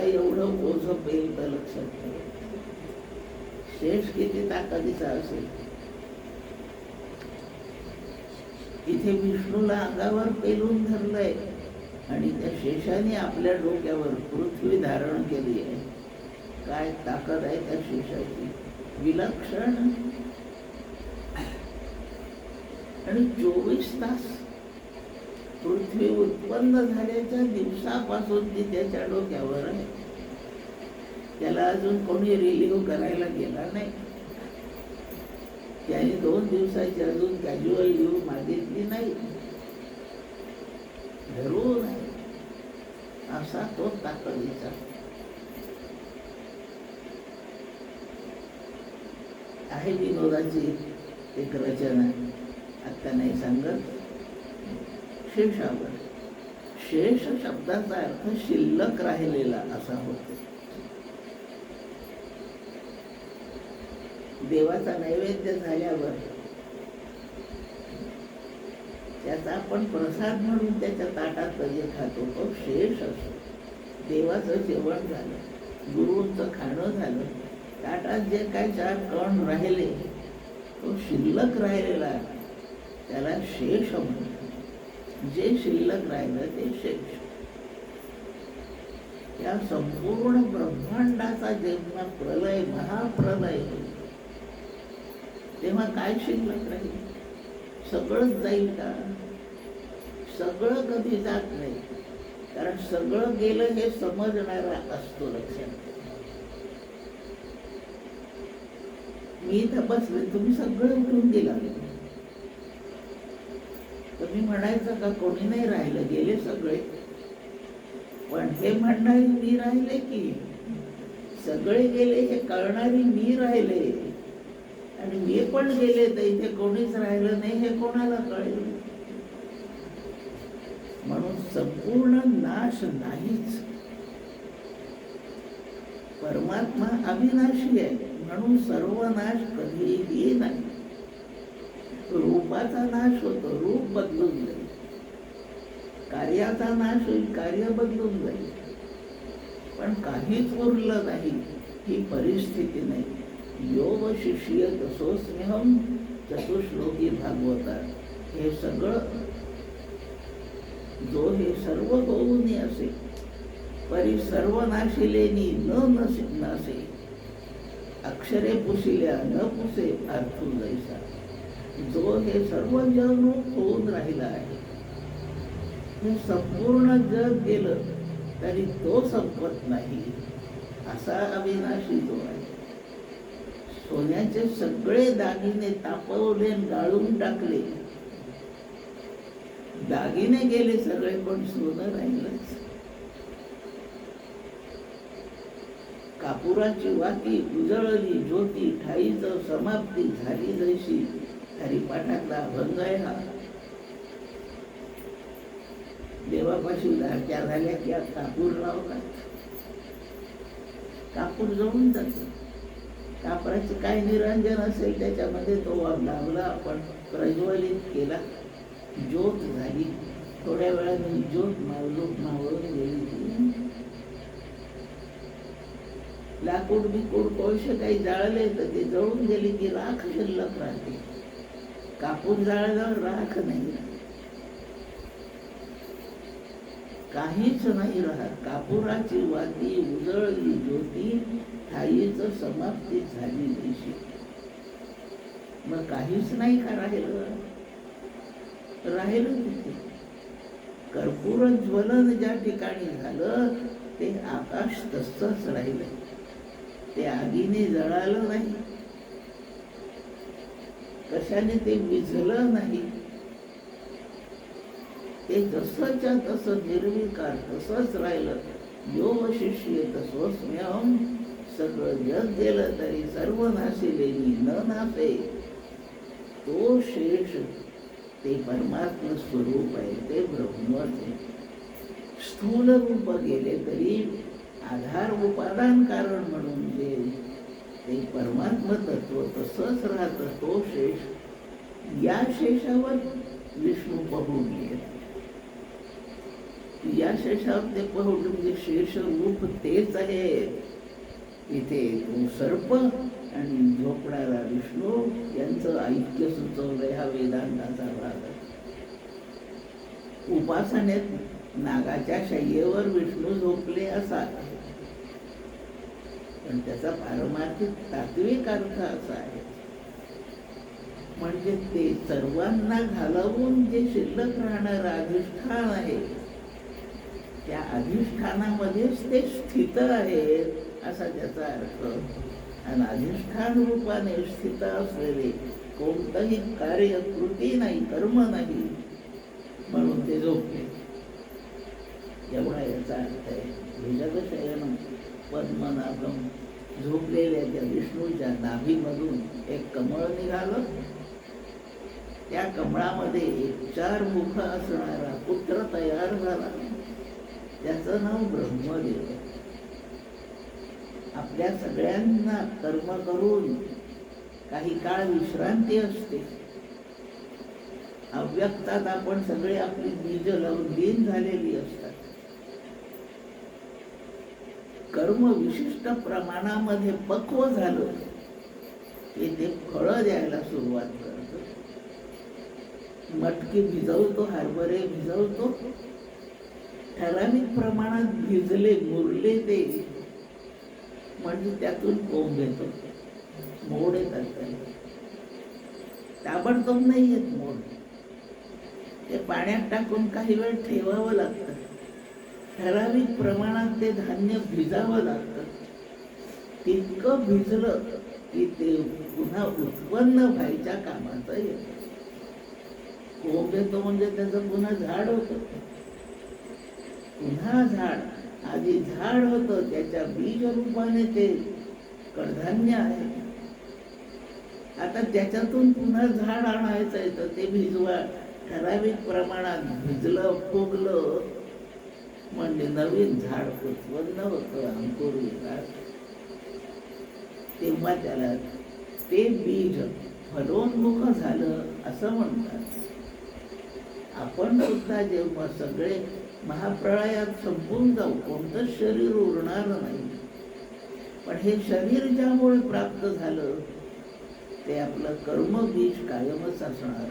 एवढं ओझं पेल तर लक्षात ठेवा. शेष किती ताकदीचा असेल. इथे विष्णूला अंगावर पेलून धरलंय आणि त्या शेषाने आपल्या डोक्यावर पृथ्वी धारण केली आहे. काय ताकद आहे त्या शेषाची, विलक्षण. आणि 24 तास पृथ्वी उत्पन्न झाल्याच्या दिवसापासून ती त्याच्या डोक्यावर आहे. त्याला अजून कोणी रिलीव्ह करायला गेला नाही. त्याने 2 दिवसाची अजून कॅज्युअल लिव्ह मागितली नाही. धरून आहे असा तो ताकदीचा. आहे विनोदाची एक रचना, आता नाही सांगत. शेषावर, शेष शब्दाचा अर्थ शिल्लक राहिलेला असा होतो. देवाचा नैवेद्य झाल्यावर त्याचा आपण प्रसाद म्हणून त्याच्या ताटात जे खातो तो शेष असतो. देवाचं जेवण झालं, गुरूंचं खाणं झालं, ताटात जे काय 4 कण राहिले तो शिल्लक राहिलेला त्याला शेष म्हणतात. जे शिल्लक राहिलं ते शेष. या संपूर्ण ब्रह्मांडाचा जेव्हा प्रलय, महाप्रलय होईल तेव्हा काय शिल्लक राहील? सगळंच जाईल का? सगळं कधी जात नाही, कारण सगळं गेलं हे समजणारा असतो. लक्षात. मी इथं बसले, तुम्ही सगळं उठून गेला, तुम्ही म्हणायचं का कोणी नाही राहिलं, गेले सगळे. पण हे म्हणणारे मी राहिले की सगळे गेले हे कळणारी मी राहिले, आणि मी पण गेले तर इथे कोणीच राहिलं नाही हे कोणाला कळेल? म्हणून संपूर्ण नाश नाहीच. परमात्मा अविनाशी आहे म्हणून सर्व नाश कधीही नाही. रूपाचा नाश होतो, रूप बदलून जाईल. कार्याचा नाश होईल, कार्य बदलून जाईल. पण काहीच उरलं नाही ही परिस्थिती नाही. योग शिष्य तसोस्म्यहम चतुश्लोकी भागवतात. हे सगळं जो हे सर्व होऊनी असे परी सर्व नाशिलेनी नसे. अक्षरे पुसिल्या न पुसे अर्थू जैसा. जो हे सर्व जग होऊन राहिला आहे, हे संपूर्ण जग गेलं तरी तो संपत नाही असा अविनाशी जो आहे. सोन्याचे सगळे दागिने तापवले, गाळून टाकले, दागिने गेले सगळे, पण सोनं राहिलंच. कापुराची वाती उजळली ज्योती, ठाईच समाप्ती झाली जैशी. हरिपाठातला अभंग आहे हा. देवापाशी धारक्या झाल्या की कापूर लावतात, कापूर जळून जातो. कापराचे काय निरंजन असेल त्याच्यामध्ये तो लावला, आपण प्रज्वलित केला, ज्योत झाली. थोड्या वेळाने ज्योत मावळून गेली. लाकूड बिकूड कोळसे काही जाळले तर ते जळून गेले की राख शिल्लक राहते. कापूर जाळल्यावर राख नाही राहत, काहीच नाही राहत. कापुराची वाती उजळली ज्योती, ठाईच समाप्ती झाली देशी. मग काहीच नाही का राहिलं? तिथे कर्पूर ज्वलन ज्या ठिकाणी झालं ते आकाश तसंच राहिलं. ते आगीने जळालं नाही, कशाने ते विझलं नाही. ते जसंच्या तसं निर्विकार तसंच राहिलं. योग शिष्य तसोस्म्यहम. सगळं जग गेलं तरी सर्व नाशिलेनी न नासे. तो शेष ते परमात्म स्वरूप आहे, ते ब्रह्मच आहे. स्थूल रूप गेले तरी आधार उपादान कारण म्हणून जे ते परमात्म तत्व तसंच राहतं. तो शेष, या शेषावर विष्णू पहून येत. या शेषावर ते पहुडले म्हणजे शेष रूप तेच आहे. इथे तो सर्प आणि झोपणारा विष्णू यांचं ऐक्य सुचवलंय हा वेदांताचा भाग आहे. उपासनेत नागाच्या शय्येवर विष्णू झोपले असा, पण त्याचा पारमार्थिक तात्विक अर्थ असा आहे, म्हणजे ते सर्वांना घालवून जे शिल्लक राहणारं अधिष्ठान आहे, त्या अधिष्ठानामध्येच ते स्थित आहेत असा त्याचा अर्थ. आणि अधिष्ठान रूपाने स्थित असलेले कोणतंही कार्य कृती नाही, कर्म नाही, म्हणून ते झोपले, एवढा याचा अर्थ आहे. भुजगशयनं पद्मनाभम, झोपलेल्या त्या विष्णूच्या नाभीमधून एक कमळ निघालं. त्या कमळामध्ये एक 4 मुख असणारा पुत्र तयार झाला. त्याचं नाव ब्रह्मदेव. आपल्या सगळ्यांना कर्म करून काही काळ विश्रांती असते. अव्यक्तात आपण सगळे आपली बीज लावून लीन झालेली असतात. कर्म विशिष्ट प्रमाणामध्ये पक्व झालं की ते फळं द्यायला सुरुवात करतं. मटकी भिजवतो, हरभरे भिजवतो, ठराविक प्रमाणात भिजले, मुरले ते, म्हणजे त्यातून कोंब येतो, मोड येतात. त्याला ताबडतोब नाही येत मोड, ते पाण्यात टाकून काही वेळ ठेवावं लागतं. ठराविक प्रमाणात ते धान्य भिजावं लागतं. तितकं भिजलं की ते पुन्हा उत्पन्न व्हायच्या कामाचं येतं. कोंब येतो म्हणजे त्याचं पुन्हा झाड होतं, पुन्हा झाड. आधी झाड होतं, त्याच्या बीज रूपाने ते कडधान्य आहे. आता त्याच्यातून पुन्हा झाड आणायचं आहे, तर ते भिजवा. ठराविक प्रमाणात भिजलं, फुगलं म्हणजे नवीन झाड उत्पन्न होतं, अंकुर येतात. तेव्हा त्याला ते बीज फलोन्मुख झालं असं म्हणतात. आपण सुद्धा जेव्हा सगळे महाप्रळयात संपून जाऊ, कोणतंच शरीर उरणार नाही, पण हे शरीर ज्यामुळे प्राप्त झालं ते आपलं कर्मबीज कायमच असणार.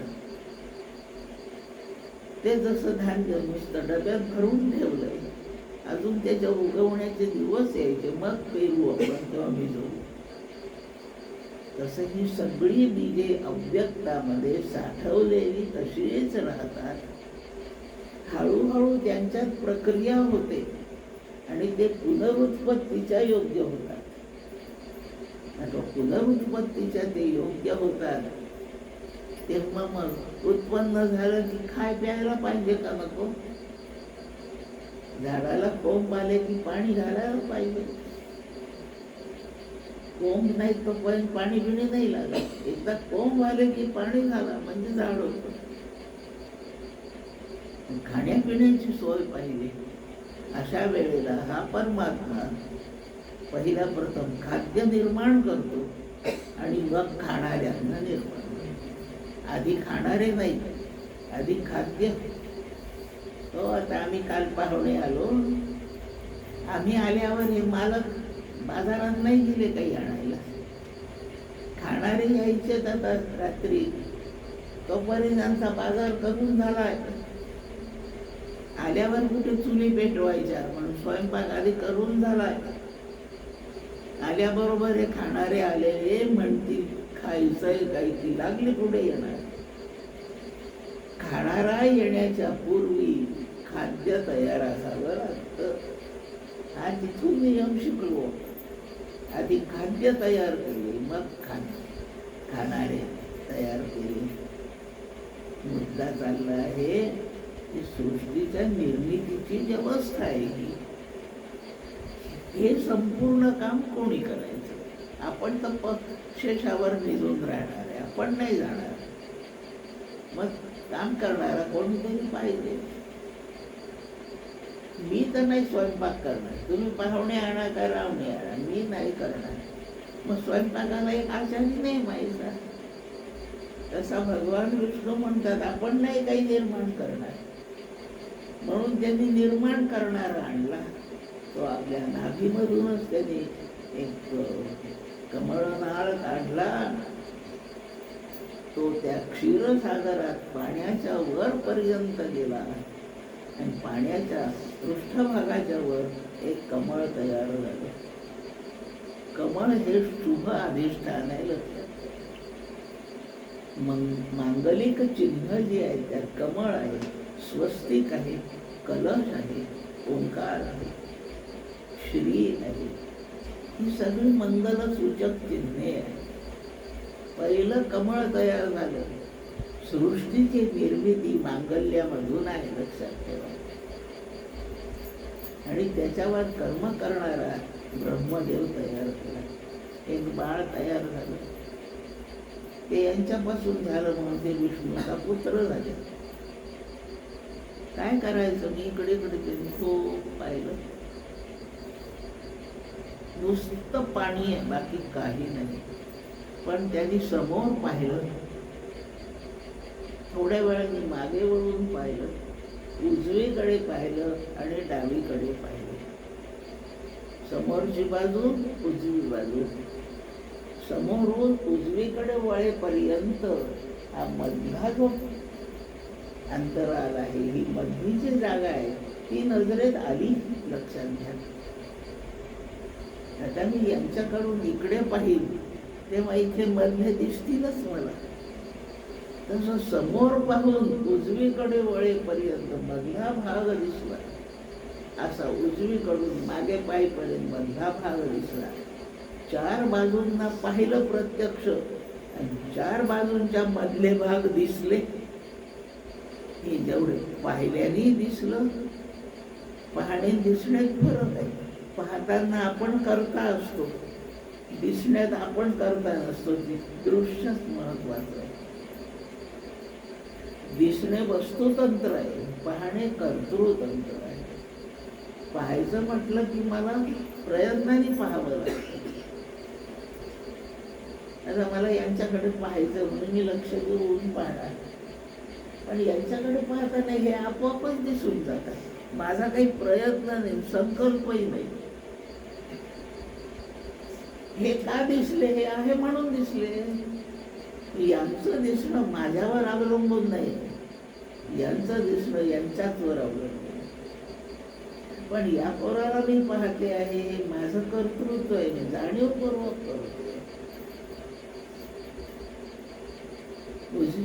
ते जसं धान्य नुसतं डब्यात भरून ठेवलंय, अजून त्याच्या उगवण्याचे दिवस यायचे, मग पेरू आपण तेव्हा भिजवू. तसं ही सगळी बीजे अव्यक्तामध्ये साठवलेली तशीच राहतात. हळूहळू त्यांच्यात प्रक्रिया होते आणि ते पुनरुत्पत्तीच्या योग्य होतात. आता पुनरुत्पत्तीच्या ते योग्य होतात तेव्हा मग उत्पन्न झालं की खाय प्यायला पाहिजे का नको? झाडाला कोंब आले की पाणी घालायला पाहिजे. कोंब नाही तोपर्यंत पाणी बिणी नाही लागत. एकदा कोंब आले की पाणी घाला म्हणजे झाड होतं. खाण्यापिण्याची सोय पाहिजे. अशा वेळेला हा परमात्मा पहिला प्रथम खाद्य निर्माण करतो आणि मग खाणाऱ्यांना निर्माण करतो. आधी खाणारे नाही, आधी खाद्य. तो आता आम्ही काल पाहुणे आलो, आम्ही आल्यावर हे मालक बाजारात नाही गेले काही आणायला. खाणारे यायचे आता रात्री, तोपर्यंत त्यांचा बाजार करून झालाय. आल्यावर कुठे चुली पेटवायच्या म्हणून स्वयंपाक आधी करून झालाय. आल्याबरोबर हे खाणारे आलेले म्हणतील खायचंय काही, ती लागली पुढे येणार. खाणारा येण्याच्या पूर्वी खाद्य तयार असावं लागतं. हा तिथून नियम शिकलो. आधी खाद्य तयार केले, मग खाणारे तयार केले. मुद्दा चालला आहे की सृष्टीच्या निर्मितीची व्यवस्था आहे ही. हे संपूर्ण काम कोणी करायचं? आपण तर शेषावर निघून राहणार आहे, आपण नाही जाणार. मग काम करणारा कोणीतरी पाहिजे. मी तर नाही स्वयंपाक करणार, तुम्ही पाहुणे आणा का रावणे आणा, मी नाही करणार. मग स्वयंपाकाला एक आचारी नाही माहिती. तसा भगवान विष्णू म्हणतात आपण नाही काही निर्माण करणार, म्हणून त्यांनी निर्माण करणारा आणला. तो आपल्या नाभीमधूनच त्यांनी एक कमळनाळ काढला. तो त्या क्षीरसागरात पाण्याच्या वर पर्यंत गेला आणि पाण्याच्या पृष्ठभागाच्या वर एक कमळ तयार झालं. कमळ हे शुभ अधिष्ठान आहे. लक्षात मांगलिक चिन्ह जे आहे त्यात कमळ आहे, स्वस्तिक आहे, कलश आहे, ओंकार आहे, श्री आहे. ही सगळी मंगलसूचक चिन्हे आहेत. पहिलं कमळ तयार झालं. सृष्टीची निर्मिती मांगल्यामधून आहे, लक्षात ठेवा. आणि त्याच्यावर कर्म करणारा ब्रह्मदेव तयार केला. एक बाळ तयार झालं. ते यांच्यापासून झालं म्हणून ते विष्णूचा पुत्र झाले. काय करायचं, मी इकडे त्यांनी खूप पाहिलं. नुसतं पाणी आहे, बाकी काही नाही. पण त्यांनी समोर पाहिलं, थोड्या वेळाने मागे वळून पाहिलं, उजवीकडे पाहिलं आणि डावीकडे पाहिलं. समोरची बाजू, उजवी बाजू. समोरून उजवीकडे वळेपर्यंत हा मधला जो अंतराल आहे, ही मधलीची जागा आहे, ती नजरेत आली. लक्षात घ्या. आता मी यांच्याकडून इकडे पाहिल तेव्हा इथे मधले दिसतीलच मला. तसं समोर पाहून उजवीकडे वळेपर्यंत मधला भाग दिसला. असा उजवीकडून मागे पायपर्यंत मधला भाग दिसला. चार बाजूंना पाहिलं प्रत्यक्ष आणि चार बाजूंच्या मधले भाग दिसले. हे जेवढे पाहिल्याने दिसलं, पाहणे दिसण्यात फरक आहे. पाहताना आपण करता असतो, दिसण्यात आपण करता नसतो. दृश्यच महत्वाचं आहे. दिसणे वस्तुतंत्र आहे, पाहणे कर्तृतंत्र आहे. पाहायचं म्हटलं की मला प्रयत्नाने पाहावं लागतं. आता मला यांच्याकडे पाहायचं म्हणून मी लक्ष देऊन पाहणार, पण यांच्याकडे पाहता नाही, हे आपोआपच दिसून जातात. माझा काही प्रयत्न नाही, संकल्पही नाही. हे का दिसले, हे आहे म्हणून दिसले. यांचं दिसणं माझ्यावर अवलंबून नाही, यांचं दिसणं यांच्याचवर अवलंबून. पण या पोराला मी पाहते आहे, हे माझं कर्तृत्व आहे, मी जाणीवपूर्वक करते.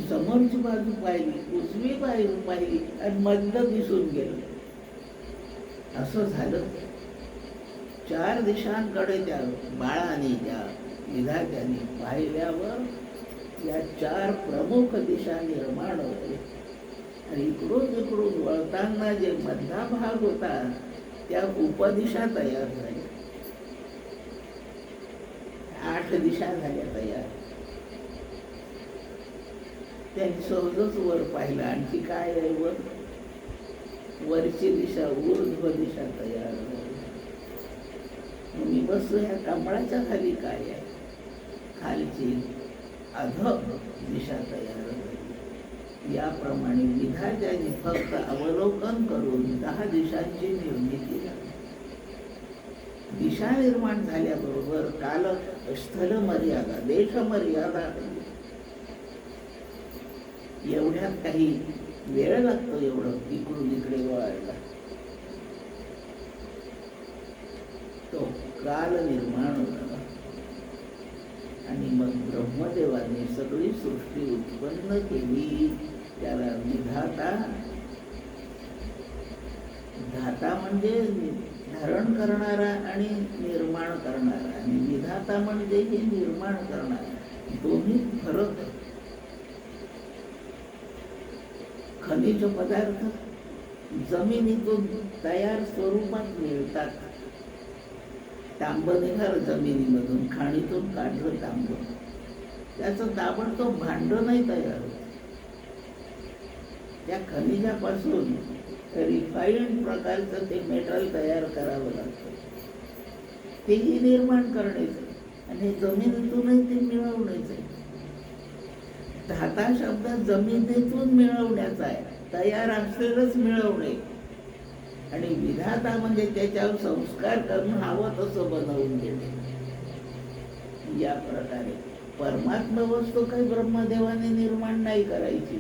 समोरची बाजू पाहिली, उजवी बाजू पाहिली आणि मधलं दिसून गेलं. असं झालं. चार दिशांकडे त्या बाळाने, त्या विधात्याने पाहिल्यावर या चार प्रमुख दिशा निर्माण होते. आणि इकडून तिकडून वळताना जे मधला भाग होता त्या उपदिशा तयार झाल्या. 8 दिशा झाल्या तयार. त्यांनी सहजच वर पाहिलं. आणखी काय आहे वर? वरची दिशा, ऊर्ध्व दिशा तयार झाली. मी बसलो ह्या कमळाच्या खाली काय आहे? खालची अध दिशा तयार झाली. याप्रमाणे विधात्याने फक्त अवलोकन करून 10 दिशांची निर्मिती झाली. दिशा निर्माण झाल्याबरोबर काल स्थल मर्यादा, देश मर्यादा, एवढ्यात काही वेळ लागतो. एवढं इकडून इकडे वळायला तो काल निर्माण झाला. आणि मग ब्रह्मदेवाने सगळी सृष्टी उत्पन्न केली. त्याला विधाता, धाता म्हणजे धारण करणारा आणि निर्माण करणारा, आणि विधाता म्हणजे हे निर्माण करणारा. दोन्ही फरक आहे. खनिज पदार्थ जमिनीतून तयार स्वरूपात मिळतात. तांब निघालं जमिनीमधून, खाणीतून काढलं तांब, त्याचं ताबडतोब भांड नाही तयार होत. त्या खनिजापासून रिफाईंड प्रकारचं ते मेटल तयार करावं लागतं. तेही निर्माण करण्याचं आणि जमिनीतूनही ते मिळवण्याचं. धाता शब्द जमिनीतून मिळवण्याचा आहे, तयार असलेलंच मिळवणे. आणि विधाता म्हणजे त्याच्यावर संस्कार करून हवं तसं बनवून देणे. या प्रकारे परमात्मा वस्तू काही ब्रह्मदेवाने निर्माण नाही करायची,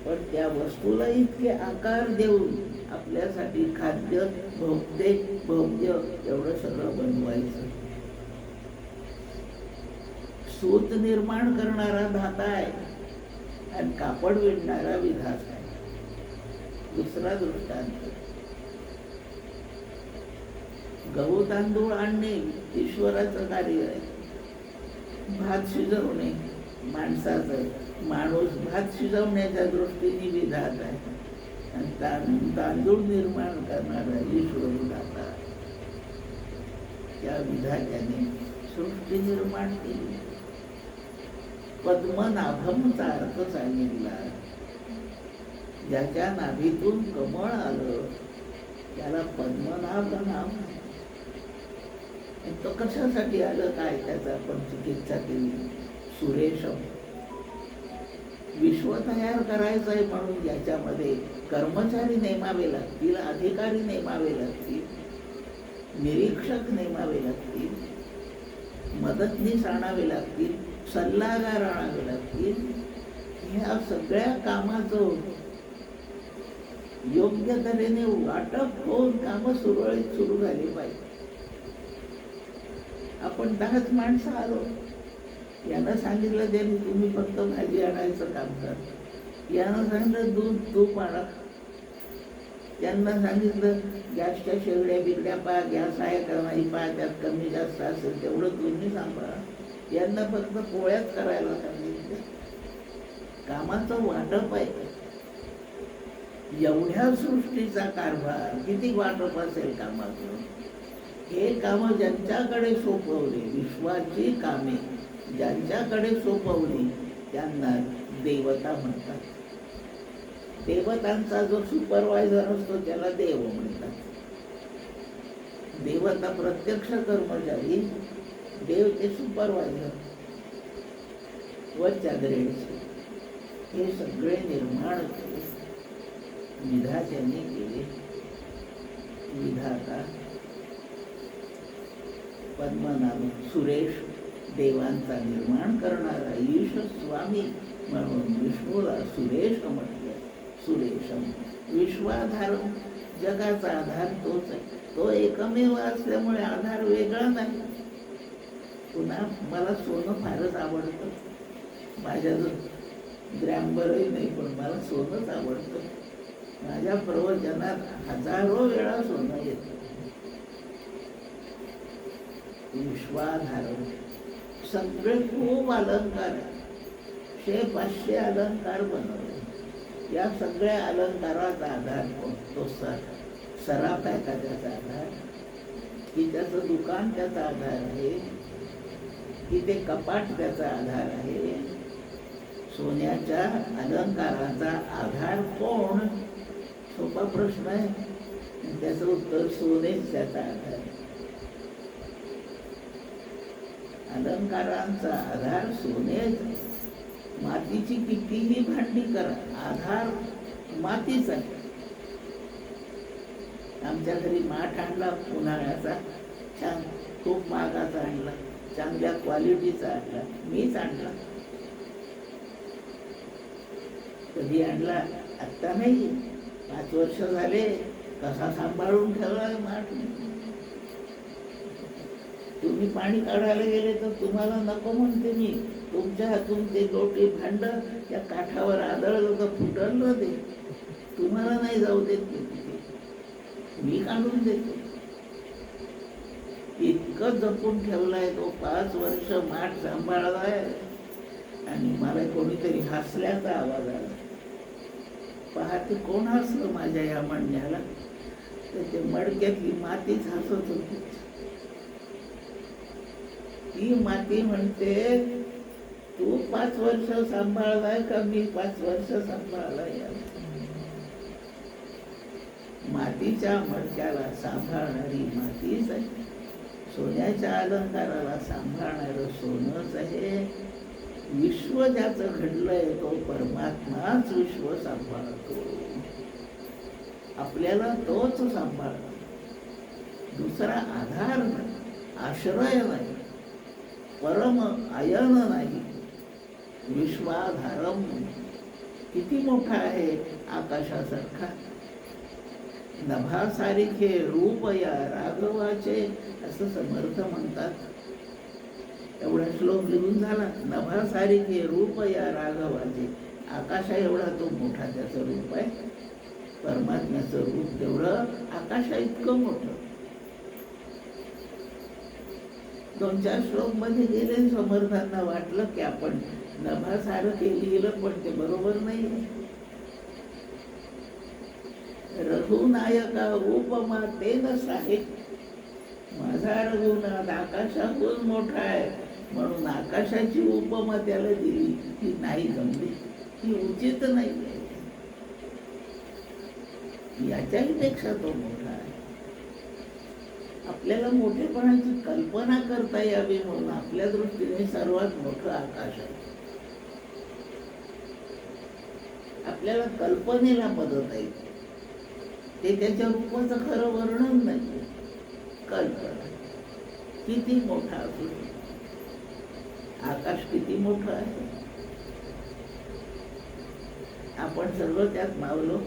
पण त्या वस्तूला इतके आकार देऊन आपल्यासाठी खाद्य भोगते भोग्य एवढं सगळं बनवायचं. सूत निर्माण करणारा धाता आहे आणि कापड विणणारा विधाता आहे. दुसरा दृष्टांत, गहू तांदूळ आणणे ईश्वराचं कार्य आहे. भात शिजवणे माणसाचं, माणूस भात शिजवण्याच्या दृष्टीने विधाता आहे. आणि तांदूळ निर्माण करणारा ईश्वर विधाता. त्या विधात्याने सृष्टी निर्माण केली. पद्मनाभमचा अर्थ सांगितला. ज्याच्या नाभीतून कमळ आलं त्याला पद्मनाभ नाव. तो कशासाठी आलं काय त्याचा आपण चिकित्सा केली. सुरेशम, विश्व तयार करायचं आहे म्हणून याच्यामध्ये कर्मचारी नेमावे लागतील, अधिकारी नेमावे लागतील, निरीक्षक नेमावे लागतील, मदतनीस आणावे लागतील, सल्लागार आणावे लागतील. ह्या सगळ्या कामाचं योग्य तऱ्हेने वाटप होऊन कामं सुरळीत सुरू झाली पाहिजे. आपण 10च माणसं आलो, यानं सांगितलं त्यांनी तुम्ही फक्त भाजी आणायचं काम कर, यानं सांगितलं दूध तूप आणा, त्यांना सांगितलं गॅसच्या शेगड्या बिगड्या पहा, गॅस आहे का नाही पहा, त्यात कमी जास्त असेल तेवढं तुम्ही सांभाळा, यांना फक्त पोळ्याच करायला सांगितलं. कामाचं वाटप आहे. एवढ्या सृष्टीचा कारभार किती वाटप असेल कामाचं. हे कामं ज्यांच्याकडे सोपवले, विश्वाची कामे ज्यांच्याकडे सोपवली त्यांना देवता म्हणतात. देवतांचा जो सुपरवायझर असतो त्याला देव म्हणतात. देवता प्रत्यक्ष कर्मचारी, देव ते सुपरवायझर वरच्या ग्रेडचे. हे सगळे निर्माण केले विधात्याने केले. विधाता पद्मनाभ सुरेश, देवांचा निर्माण करणारा ईश स्वामी म्हणून विष्णूला सुरेश म्हटलं. सुरेशम, विश्वाधार, जगाचा आधार तोच आहे. तो एकमेव असल्यामुळे आधार वेगळा नाही. पुन्हा मला सोनं फारच आवडतं. माझ्याजवळ ग्रॅमवरही नाही, पण मला सोनंच आवडतं. माझ्या प्रवचनात हजारो वेळा सोनं येतं. विश्वाधारण, सगळे खूप अलंकार, 100-500 अलंकार बनवले. या सगळ्या अलंकाराचा आधार तो सराफ आहे का त्याचा आधार, की त्याचं दुकान त्याचा आधार आहे, की ते कपाट त्याचा आधार आहे. सोन्याच्या अलंकाराचा आधार कोण? सोपा प्रश्न आहे. त्याचं उत्तर सोनेच त्याचा आधार आहे. अलंकारांचा आधार सोनेच. मातीची कितीही भांडी करा, आधार मातीच आहे. आमच्या घरी माठ आणला उन्हाळ्याचा, छान खूप महागाचा आणला, चांगल्या क्वालिटीचा आणला, मीच आणला. कधी आणला? आत्ता नाही, 5 वर्ष झाले. कसा सांभाळून ठेवला माठ. तुम्ही पाणी काढायला गेले तर तुम्हाला नको म्हणते मी. तुमच्या हातून ते लोटे भांड त्या काठावर आदळलं तर फुटलं ते. तुम्हाला नाही जाऊ देत मी काढून देते. इतकं जपून ठेवलाय तो. 5 वर्ष माठ सांभाळलाय. आणि मला कोणीतरी हसल्याचा आवाज आला. पहाटे कोण हसलं माझ्या या म्हणण्याला? तर ते मडक्यातली मातीच हसत होती. ती माती म्हणते, तू 5 वर्ष सांभाळलाय का मी 5 वर्ष सांभाळलाय? मातीच्या मडक्याला सांभाळणारी मातीच आहे. सोन्याच्या अलंकाराला सांभाळणारं सोनंच आहे. विश्व ज्याचं घडलंय तो परमात्माच विश्व सांभाळतो. आपल्याला तोच सांभाळतो. दुसरा आधार नाही, आश्रय नाही, परम आयन नाही. विश्वाधारम किती मोठा आहे, आकाशासारखा. नभासारिखे रूप या राघवाचे, असं समर्थ म्हणतात. एवढा श्लोक लिहून झाला. नभासारिखे रूप या राघवाचे. आकाशा एवढा तो मोठा त्याचं रूप आहे. परमात्म्याचं रूप तेवढं आकाशा इतकं मोठं. 2-4 श्लोक मध्ये गेले. समर्थांना वाटलं की आपण नभासारखे लिहिलं, पण ते बरोबर नाही. रघुनायका उपमा ते न साहेब. माझा रघुनाथ आकाशाहून मोठा आहे, म्हणून आकाशाची उपमा त्याला दिली. ती नाही जमली, ती उचित नाही. याच्याही पेक्षा तो मोठा आहे. आपल्याला मोठेपणाची कल्पना करता यावी म्हणून आपल्या दृष्टीने सर्वात मोठं आकाश आहे. आपल्याला कल्पनेला मदत आहे. ते त्याच्या रूपाचं खरं वर्णन नाही. कल्पना किती मोठा असू, आकाश किती मोठं आहे. आपण सर्व त्यात मावलो.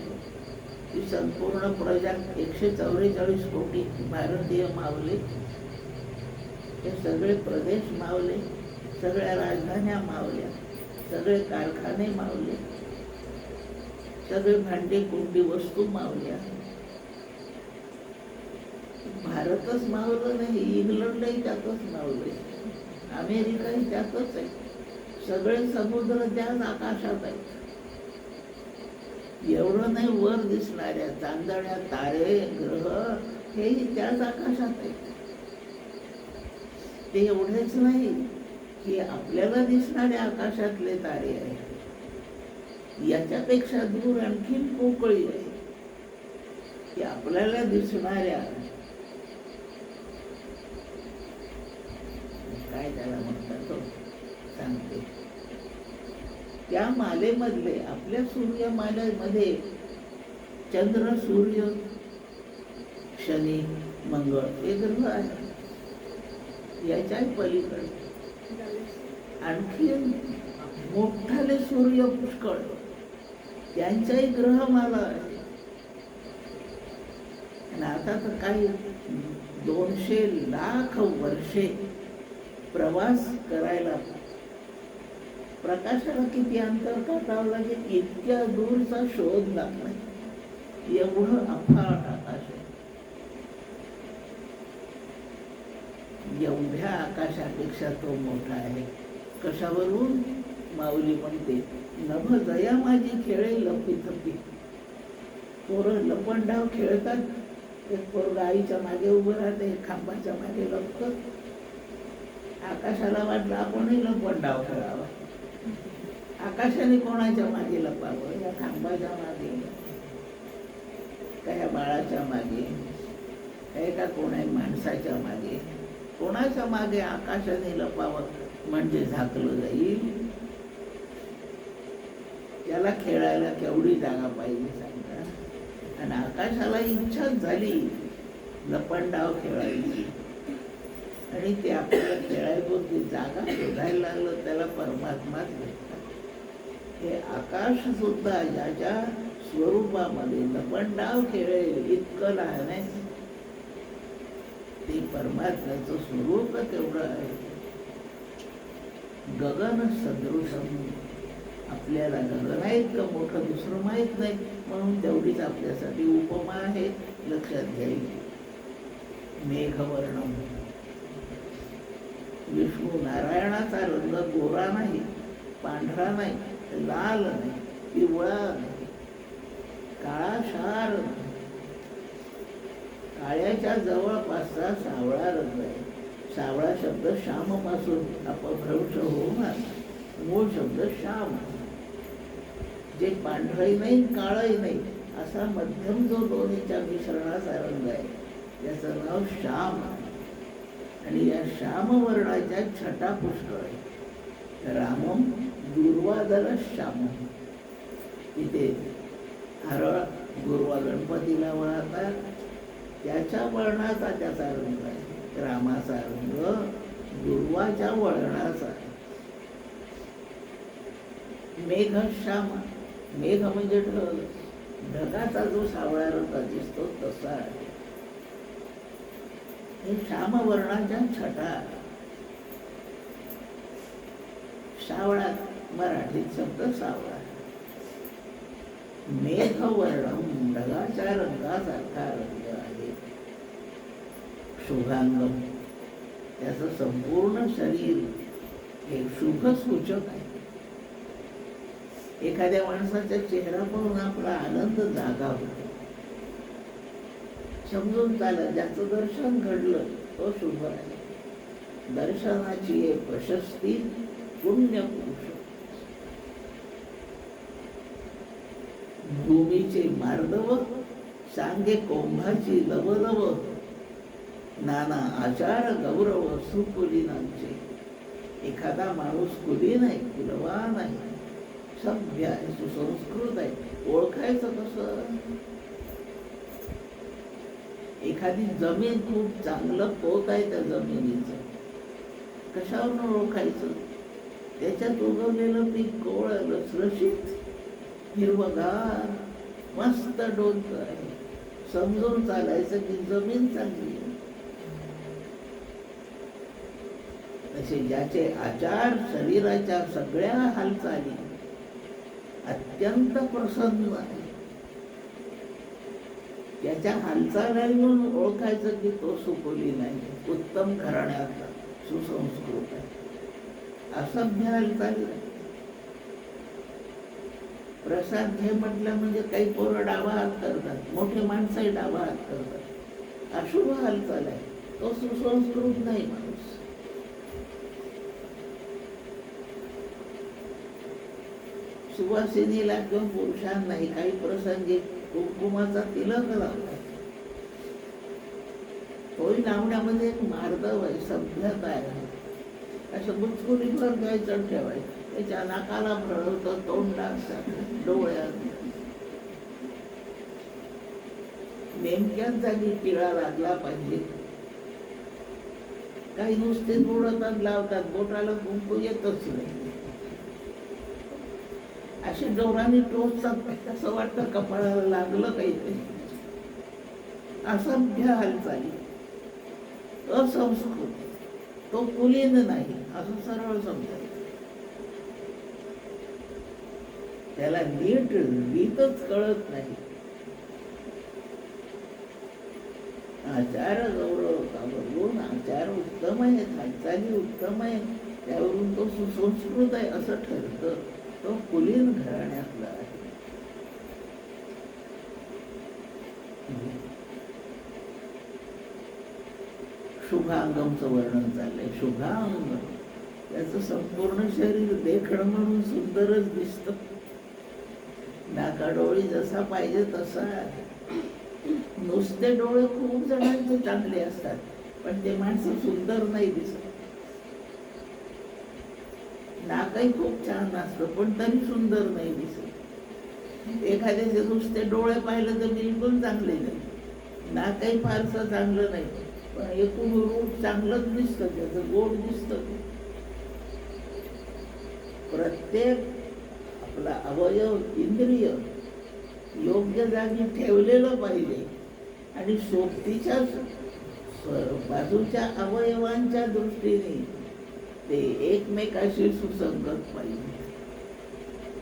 ही संपूर्ण प्रजा 144 कोटी भारतीय मावले. हे सगळे प्रदेश मावले, सगळ्या राजधान्या मावल्या, सगळे कारखाने मावले, सगळे भांडे कुंडी वस्तू मावल्या. भारतच मावलं नाही, इंग्लंडही त्यातच मावले, अमेरिकाही त्यातच आहे. सगळे समुद्र त्याच आकाशात आहेत. एवढं नाही, वर दिसणाऱ्या चांदण्या, तारे, ग्रह हेही त्याच आकाशात आहेत. ते एवढेच नाही की आपल्याला दिसणाऱ्या आकाशातले तारे आहेत, याच्यापेक्षा दूर आणखीन पोकळी आहे की आपल्याला दिसणाऱ्या, काय त्याला म्हणतात सांगते, त्या मालेमधले, आपल्या सूर्यमालेमध्ये चंद्र, सूर्य, शनी, मंगळ हे ग्रह आहे. याच्याही पलीकडे आणखी मोठाले सूर्य पुष्कळ, त्यांचाही ग्रहमाला आहे. आणि आता तर काही 200 लाख वर्षे प्रवास करायला प्रकाशाला किती अंतर काढावं लागेल, इतक्या दूरचा शोध लागला. एवढं अफाट आकाश आहे. एवढ्या आकाशापेक्षा तो मोठा आहे. कशावरून? माऊली म्हणते, नभ दया माझी खेळे लपी थपी. पोरं लपंडाव खेळतात. एक पोरग आईच्या मागे उभं राहते, खांबाच्या मागे लपतं. आकाशाला वाटलं आपणही लपंडाव खेळावा. आकाशाने कोणाच्या मागे लपावं? या खांबाच्या मागे, का या बाळाच्या मागे, काय का कोणा माणसाच्या मागे? कोणाच्या मागे आकाशाने लपावं म्हणजे झाकलं जाईल? त्याला खेळायला केवढी जागा पाहिजे सांगा. आणि आकाशाला इच्छाच झाली लपंडाव खेळायची, आणि ते आपल्याला खेळायपुरती जागा शोधायला लागलं. त्याला परमात्माच भेटला. हे आकाश सुद्धा ज्याच्या स्वरूपामध्ये लपंडाव खेळेल इतकं लहान आहे. ते परमात्म्याचं स्वरूप तेवढं आहे. गगन सदृशम. आपल्याला गगना इतकं मोठं दुसरं माहीत नाही, म्हणून तेवढीच आपल्यासाठी उपमा आहे, लक्षात घ्यायची. मेघवर्णम. विष्णू नारायणाचा रंग गोरा नाही, पांढरा नाही, लाल नाही, पिवळा नाही, काळाशार नाही. काळ्याच्या जवळपासचा सावळा रंग आहे. सावळा शब्द श्याम पासून अपभ्रंश होऊन मूळ शब्द श्याम. जे पांढरही नाही काळही नाही असा मध्यम जो दोन्हीच्या मिश्रणाचा रंग आहे, त्याचं नाव श्याम आहे. आणि या श्यामवर्णाच्या छटा पुष्कळ आहे. रामम दुर्वादल श्याम. इथे हरळ गुरुवा गणपतीला वळतात, त्याच्या वळणाचा त्याचा रंग आहे. रामाचा रंग गुरुवाच्या वळणाचा आहे. मेघ श्याम, मेघ म्हणजे ढग, ढगाचा जो सावळा रंग दिसतो तसा आहे. हे श्याम वर्णाच्या छटा. सावळा मराठीत शब्द सावळा. मेघवर्णम ढगाच्या रंगासारखा रंग आहे. शुभांगम, त्याचं संपूर्ण शरीर हे शुभ सूचक आहे. एखाद्या माणसाचा चेहरा पाहून आपला आनंद जागा होतो. समजून चालत ज्याचं दर्शन घडलं तो शुभ आहे. दर्शनाची एक प्रशस्ती पुण्य पुरुष. भूमीचे मार्दव सांगे कोंभाची लवलव, नाना आचार गौरव सुकुलीनांचे. एखादा माणूस कुलीन आहे, कुलवान आहे, सभ्य आहे, सुसंस्कृत आहे, ओळखायचं कसं? एखादी जमीन खूप चांगलं पोत आहे, त्या जमिनीचं कशावरून ओळखायचं? त्याच्यात उगवलेलं पीक कोवळं लसलशीत हिरवगार मस्त डोलत आहे. समजून चालायचं की जमीन चांगली आहे. तसे ज्याचे आचार शरीराच्या सगळ्या हालचाली अत्यंत प्रसन्न आहे, त्याच्या हालचालीवरून ओळखायचं की तो सुकुलीन आहे, उत्तम घराण्यातला, सुसंस्कृत आहे. असभ्य हालचाली प्रसाद घे म्हटलं म्हणजे काही पोरं डावा हात करतात, मोठे माणसंही डावा हात करतात. अशुभ हालचाल आहे, तो सुसंस्कृत नाही माणूस. सुवासिनीला किंवा पुरुषांनाही काही प्रसंगी कुंकुमाचा तिलक लावतात. तोही लावण्यामध्ये एक मार्दव आहे, सभ्यता आहे. असं बुचकुलीवर घ्यायचं ठेवायचं, त्याच्या नाकाला भरवतं, तोंडात, डोळ्यात. नेमक्याच जागी टिळा लागला पाहिजे. काही नुसते बुडतात, लावतात, बोटाला कुंकू येतच नाही. अशी जोराने टोचतात, असं वाटतं कपाळाला लागलं काहीतरी. असभ्य हालचाली, असंस्कृत, तो कुलीन नाही असं सरळ समजायचं. त्याला नीतच कळत नाही. आचार गौरव बघून आचार उत्तम आहे, हालचाली उत्तम आहे, त्यावरून तो सुसंस्कृत आहे असं ठरतं. तो कुलीन घराण्यातला आहे. शुभांगमचं वर्णन चाललंय. शुभांग, त्याचं संपूर्ण शरीर देखणं म्हणून सुंदरच दिसतं. नाकाडोळी जसा पाहिजे तसा. नुसते डोळे खूप जणांचे चांगले असतात, पण ते माणसं सुंदर नाही दिसत. नाकही खूप छान असतं, पण तरी सुंदर नाही दिसत. एखाद्याचे नुसते डोळे पाहिलं तर बिलकुल चांगले नाही, नाकही फारसं चांगलं नाही, पण एकूण रूप चांगलंच दिसतं, त्याचं गोड दिसतं. प्रत्येक आपला अवयव इंद्रिय योग्य जागी ठेवलेलं पाहिजे आणि सोबतीच्या बाजूच्या अवयवांच्या दृष्टीने ते एकमेकाशी सुसंगत पाहिजे,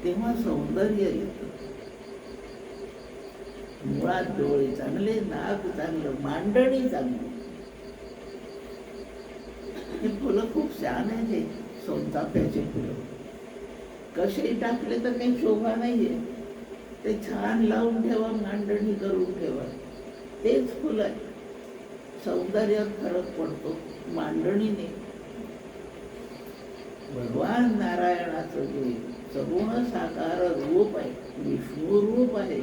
तेव्हा सौंदर्य येतं. मुळात डोळे चांगले, नाक चांगलं, मांडणी चांगली. हे फुलं खूप छान आहे. हे सोनचाफ्याचे फुलं कसेही टाकले तर काही शोभा नाहीये. ते छान लावून ठेवा, मांडणी करून ठेवा, तेच फुलं आहे. सौंदर्यात फरक पडतो मांडणीने. भगवान नारायणाचं जे सगुण साकार रूप आहे, विष्णू रूप आहे,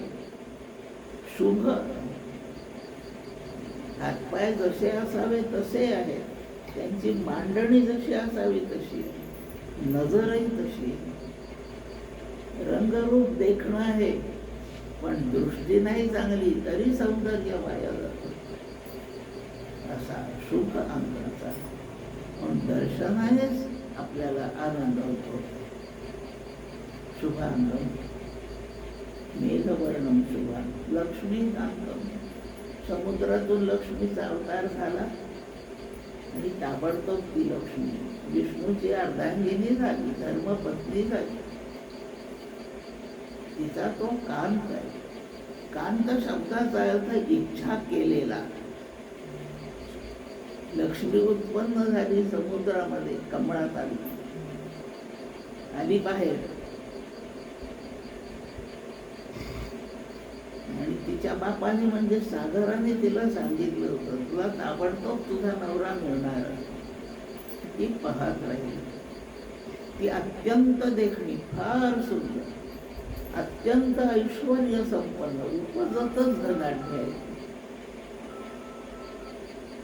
शुभ. हातपाय जसे असावे तसे आहे, त्यांची मांडणी जशी असावी तशी, नजरही तशी. रंगरूप देखणं आहे, पण दृष्टी नाही चांगली तरी सौंदर्य वाया जातं. असा शुभ अंगाचा पण दर्शनानेच आपल्याला आनंद होतो. शुभांगम मेघवर्णम शुभा लक्ष्मी अंगम. समुद्रातून लक्ष्मीचा अवतार झाला आणि ताबडतोब ती लक्ष्मी विष्णूची अर्धांगिनी झाली, धर्मपत्नी झाली. तिचा तो कांत आहे. कांत शब्दाचा अर्थ इच्छा केलेला. लक्ष्मी उत्पन्न झाली समुद्रामध्ये, कमळात आली बाहेर आणि तिच्या बापाने म्हणजे सागराने तिला सांगितलं होतं, तुला ताबडतोब तुझा नवरा मिळणार. ती पाहत राहिली. ती अत्यंत देखणी, फार सुंदर, अत्यंत ऐश्वर्य संपन्न, उपजतच धनाढ्य आहे.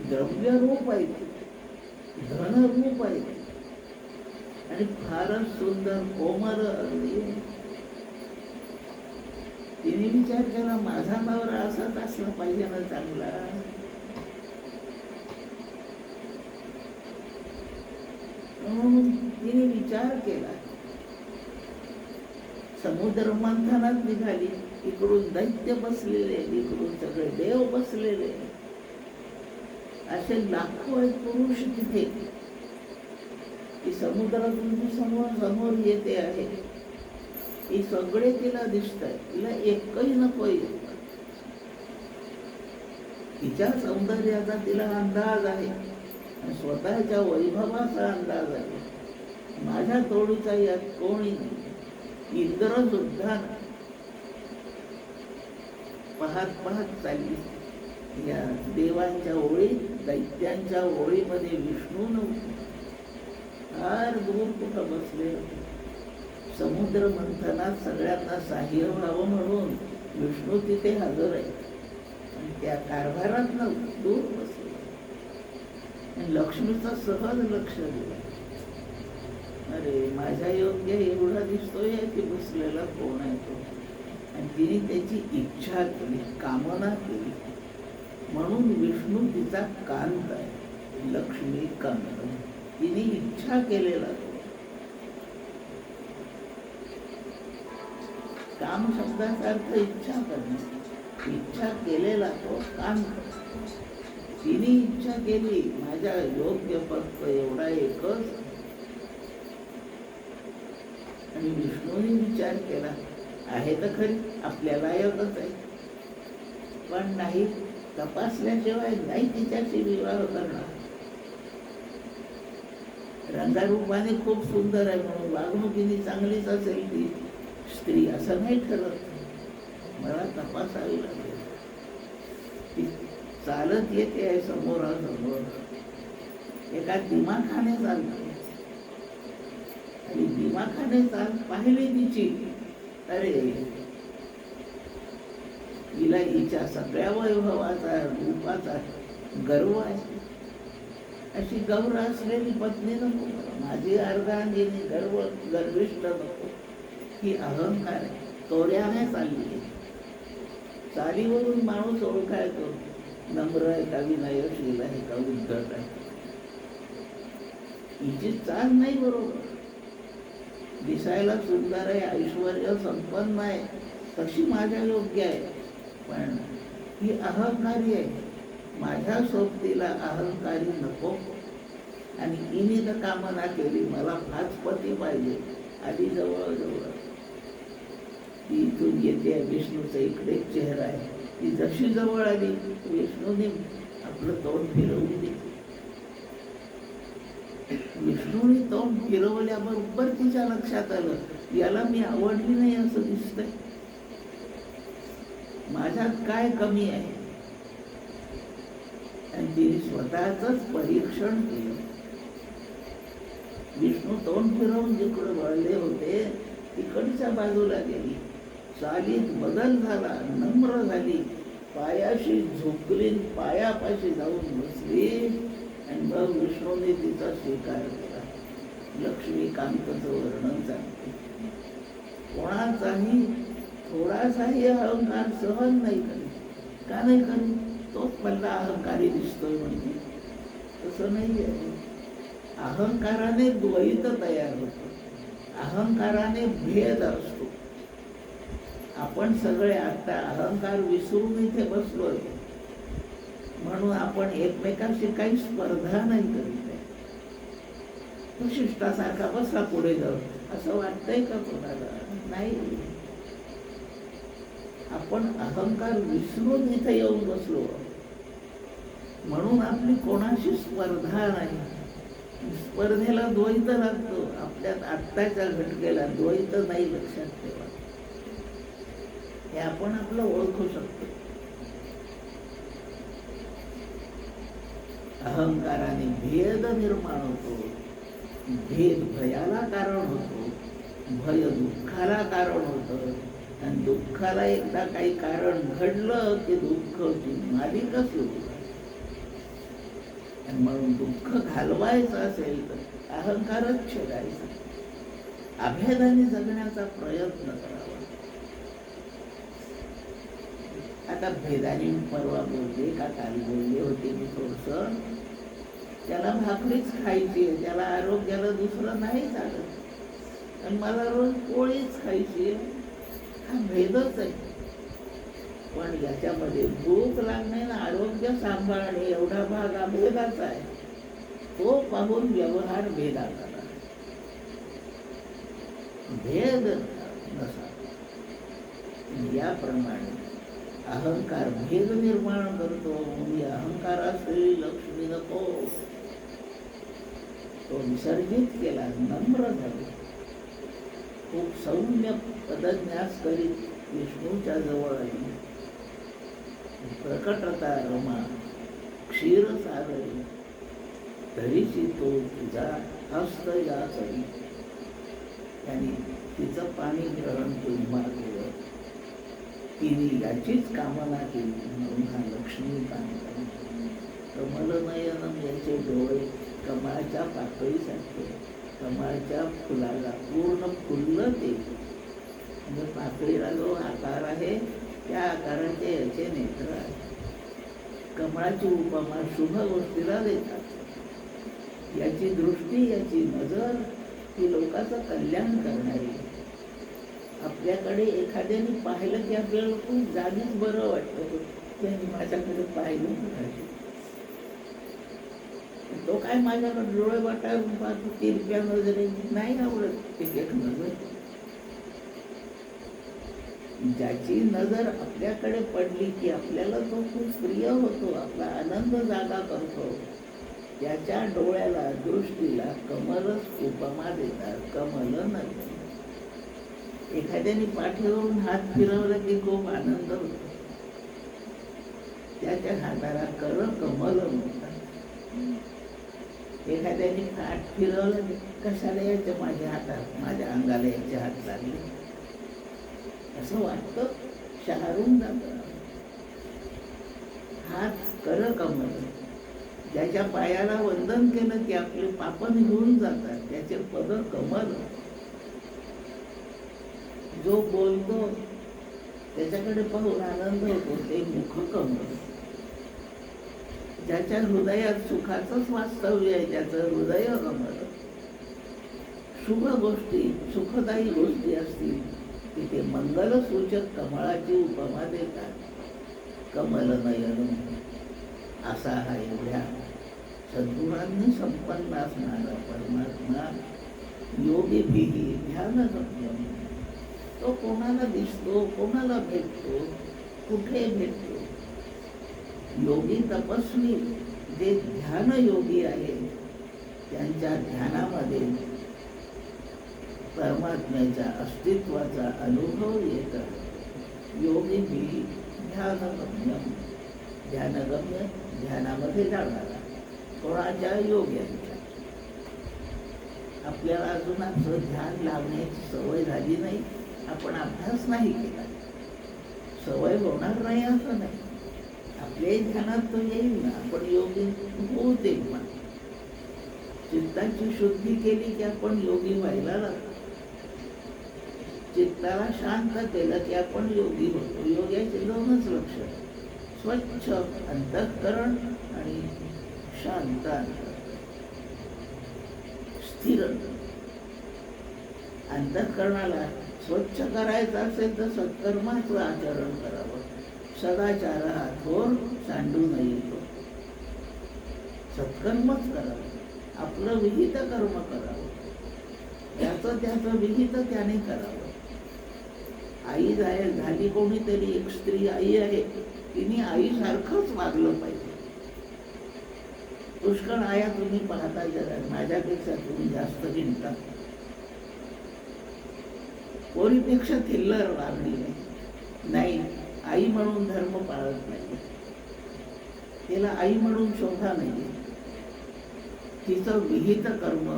द्रव्य रूप आहे, धनरूप आहे आणि फारच सुंदर कोमल अगदी. तिने विचार केला, माझा नवरा असाच असला पाहिजे ना चांगला. म्हणून तिने विचार केला. समुद्र मंथनात निघाली. इकडून दैत्य बसलेले, इकडून सगळे देव बसलेले, असे लाखो आहेत पुरुष तिथे. ती समुद्रातून ती समोर समोर येते आहे. हे सगळे तिला दिसत आहे. तिला एकही नकोय. तिच्या सौंदर्याचा तिला अंदाज आहे, स्वतःच्या वैभवाचा अंदाज आहे. माझ्या तोडीचा यात कोणी नाही. इंद्र सुद्धा पाहत पाहत चालली. या देवांच्या ओळीत, दैत्यांच्या ओळीमध्ये विष्णू नव्हते. फार दूर कुठं बसले होते. समुद्र मंथनात सगळ्यांना सहाय्य व्हावं म्हणून विष्णू तिथे हजर आहे. आणि त्या कारभारात दूर बसले. लक्ष्मीचं सहज लक्ष दिलं. अरे माझ्या योग्य एवढा दिसतोय की बसलेला कोण आहे तो. आणि तिने त्याची इच्छा केली, कामना केली. म्हणून विष्णू तिचा कांत आहे, लक्ष्मी कांत. तिने इच्छा केलेला तो. काम शब्दाचा अर्थ इच्छा करणे. इच्छा केलेला तो कांत. तिने इच्छा केली, माझ्या योग्य फक्त एवढा एकच. आणि विष्णूने विचार केला, आहे तर खरी आपल्याला एकच आहे, पण नाही, तपासल्याशिवाय नाही तिच्याशी विवाह करणार. रंगारूपाने खूप सुंदर आहे म्हणून वागणुकीने चांगलीच असेल ती स्त्री असं नाही ठरत. मला तपासावी लागेल. ती चालत येते आहे समोरासमोर. एका दिमाखाने चालते आणि दिमाखाने चाल पाहिली तिची. अरे हिला हिच्या सगळ्या वैभवाचा, रूपाचा गर्व आहे. अशी गौर असलेली पत्नी नको. माझी अर्धांगिनी गर्विष्ठ नको. ही अहंकार आहे, तोऱ्याने चालली आहे. चालीवरून माणूस ओळखायचो, नम्र आहे का, विनयशील आहे का, उद्धट आहे. हिची चाल नाही बरोबर. दिसायला सुंदर आहे, ऐश्वर्य संपन्न आहे, तशी माझ्या योग्य आहे, पण ही अहंकारी आहे. माझ्या सोबतीला अहंकारी नको. आणि हिने तर कामना केली, मला हाच पती पाहिजे. आधी जवळ ती इथून येते. विष्णूचा इकडे चेहरा आहे. ती जशी जवळ आली विष्णूने आपलं तोंड फिरवून दिलं. विष्णूने तोंड फिरवल्याबरोबर तिच्या लक्षात आलं, याला मी आवडली नाही असं दिसतंय. माझ्यात काय कमी आहे. आणि तिने स्वतःच परीक्षण केलं. विष्णू तोंड फिरवून जिकडे वळले होते तिकडच्या बाजूला गेली. चालीत बदल झाला, नम्र झाली, पायाशी झोपली, पायापाशी जाऊन बसली. आणि मग विष्णूने तिचा स्वीकार केला. लक्ष्मीकांतचं वर्णन सांगते. कोणाचाही थोडासाही अहंकार सहन नाही करीत. का नाही करीत? तोच मला अहंकारी दिसतोय म्हणजे. तसं नाही आहे. अहंकाराने द्वैत तयार होतो, अहंकाराने भेद असतो. आपण सगळे आता अहंकार विसरून इथे बसलोय म्हणून आपण एकमेकांशी काही स्पर्धा नाही करीत आहे. तो शिष्टासारखा बसला पुढे जाऊन, असं वाटतंय का कोणाला? नाही. आपण अहंकार विसरून इथे येऊन बसलो म्हणून आपली कोणाशी स्पर्धा नाही. स्पर्धेला द्वैत लागतो. आपल्यात आत्ताच्या घटकेला द्वैत नाही, लक्षात ठेवा. हे आपण आपलं ओळखू शकतो. अहंकाराने भेद निर्माण होतो. भेद भयाला कारण होतो, भय दुःखाला कारण होतं. आणि दुःखाला एकदा काही कारण घडलं की दुःखाची मालिका सुरू. आणि म्हणून दुःख घालवायचं असेल तर अहंकारच छेदायचा, अभेदाने जगण्याचा प्रयत्न करावा. आता भेदाने परवा बोलले का काल बोलले होते मी थोडस, त्याला भाकरीच खायची आहे, त्याला आरोग्याला दुसरं नाही चालत. आणि मला रोज पोळीच खायची आहे. हा भेदच आहे. पण याच्यामध्ये भूक लागणे आणि आरोग्य सांभाळणे एवढा भाग अभेदाचा आहे. तो पाहून व्यवहार भेदाचा भेद नसा. याप्रमाणे अहंकार भेद निर्माण करतो. म्हणजे अहंकाराशी लक्ष्मी नको, तो विसर्जित केला, नम्र झाले. खूप सौम्य पदन्यास करीत विष्णूच्या जवळ आली. प्रकटता रमा क्षीरसागरी, तरीची तो तुझा हस्त या करी. त्यांनी तिचं पाणी ग्रहण केलं मागवलं. तिने याचीच कामना केली म्हणून हा लक्ष्मीकांत. कमलनयनम, याचे डोळे कमळाच्या पाकळीसारखे, कमळाच्या फुलाला पूर्ण फुललं ते. म्हणजे पाकळीला जो आकार आहे त्या आकाराचे याचे नेत्र आहे. कमळाची उपमा शुभ गोष्टीला देतात. याची दृष्टी, याची नजर ही लोकांचं कल्याण करणारी. आपल्याकडे एखाद्याने पाहिलं की आपल्याला खूप जागीच बरं वाटतं. त्यांनी माझ्याकडे पाहिलं पाहिजे, तो काय माझ्याकडे डोळे वाटायला पाहतो तिरप्या नजरेची नाही आवडत. एक नजर, ज्याची नजर आपल्याकडे पडली की आपल्याला तो खूप प्रिय होतो, आपला आनंद जागा करतो, त्याच्या डोळ्याला, दृष्टीला कमलच उपमा देतात. कमल नाही. एखाद्याने पाठीवरून हात फिरवला की खूप आनंद होतो. त्याच्या हाताला कर कमल म्हणतात. एखाद्याने हात फिरवलं की कशाला याच्या माझ्या हातात, माझ्या अंगाला याचे हात लागले असं वाटतं, शहारून जातं. हात कर कमल. ज्याच्या पायाला वंदन केलं की आपले पाप निघून जातात, त्याचे पद कमल. जो बोलतो त्याच्याकडे पाहून आनंद होतो ते मुख कमल. ज्याच्या हृदयात सुखाचंच वास्तव्य आहे त्याचं हृदय कमल. शुभ गोष्टी, सुखदायी गोष्टी असतील तिथे मंगलसूचक कमळाची उपमा देतात. कमल नयन असा हा एवढ्या सद्गुणांनी संपन्न असणारा परमात्मा योगीभिही ध्यानगम्यम. तो कोणाला दिसतो, कोणाला भेटतो, कुठे भेटतो? योगी तपस्वी जे ध्यान योगी आहे त्यांच्या ध्यानामध्ये परमात्म्याच्या अस्तित्वाचा अनुभव येत. योगी भी ध्यानगम्यम. ध्यानगम्य, ध्यानामध्ये जाणारा. कोणाच्या? योग्यांच्या. आपल्याला अजून असं ध्यान लावण्याची सवय झाली नाही, आपण अभ्यास नाही केला, सवय होणार नाही असं नाही. आपल्याही ध्यानात तो येईल ना, आपण योगी होऊ तेव्हा. चित्ताची शुद्धी केली की आपण योगी व्हायला लागतो. चित्ताला शांत केलं की आपण योगी होतो. योग्याचे दोनच लक्षण, स्वच्छ अंतःकरण आणि शांत अंतःकरण. स्थिर अंतःकरणाला स्वच्छ करायचं असेल तर सत्कर्माचं आचरण करावं. सदाचार हा थोर सांडू नये, तो सत्कर्मच करावं. आपलं विहित कर्म करावं, त्याचं विहित त्याने करावं. आई झाली कोणीतरी एक स्त्री आई आहे, तिने आईसारखंच वागलं पाहिजे. पुष्कळ आया तुम्ही पाहता जगात, माझ्यापेक्षा तुम्ही जास्त हिंडता. कोणीपेक्षा थिल्लर वागली नाही. आई म्हणून धर्म पाळत नाही, तिला आई म्हणून शोभा नाही. तिचं विहित कर्म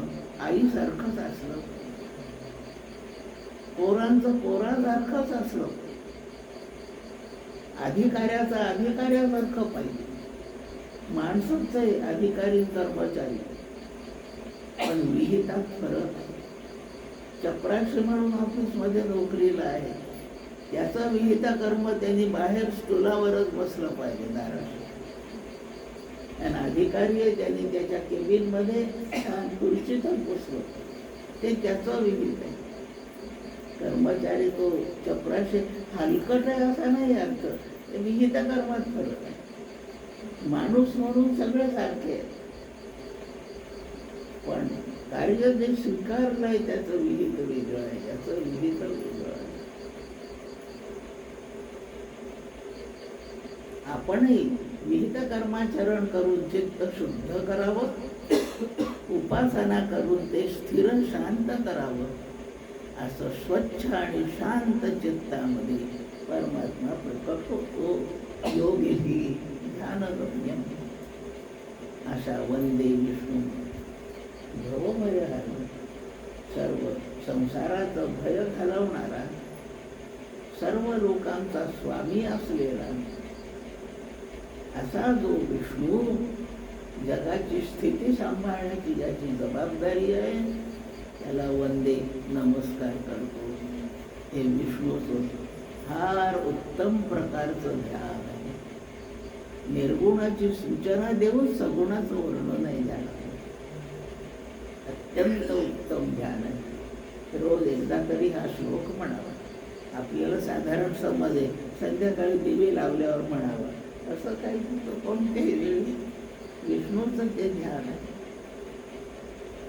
आईसारखंच असलं, पोरांचं पोरासारखंच असलं, अधिकाऱ्याचं अधिकाऱ्यासारखं पाहिजे. माणसाच आहे अधिकारी कर्मचारी, पण विहितात फरक आहे. चपराशी म्हणून ऑफिसमध्ये नोकरीला आहे, त्याचं विहित कर्म त्यांनी बाहेर स्टुलावरच बसलं पाहिजे दाराशी. आणि अधिकारी आहे त्यांनी त्याच्या केबिनमध्ये खुर्चीतच बसलं, ते त्याचं विहित आहे. कर्मचारी तो चपराशी हलकट आहे असा नाही अर्थ, ते विहित कर्मात फरक आहे. माणूस म्हणून सगळे सारखे आहेत, पण कार्य जे स्वीकारलंय त्याचं विहित वेगळं आहे, त्याचं विहित वेगळं आहे. आपणही विहित कर्माचरण करून चित्त शुद्ध करावं, उपासना करून ते स्थिर शांत करावं. असं स्वच्छ आणि शांत चित्तामध्ये परमात्मा प्रकट होतो. योगी ध्यानगम्यम. अशा वंदे विष्णू भवभयहर, सर्व संसाराचं भय घालवणारा, सर्व लोकांचा स्वामी असलेला असा जो विष्णू, जगाची स्थिती सांभाळण्याची ज्याची जबाबदारी आहे, त्याला वंदे नमस्कार करतो. हे विष्णूचं फार उत्तम प्रकारचं ध्यान आहे. निर्गुणाची सूचना देऊन सगुणाचं वर्णन नाही झालं. अत्यंत उत्तम ध्यान आहे. रोज एकदा तरी हा श्लोक म्हणावा. आपल्याला साधारण समजे संध्याकाळी दिवे लावल्यावर म्हणावा असं काही नसतं. कोणत्याही वेळी विष्णूचं ते ध्यान आहे.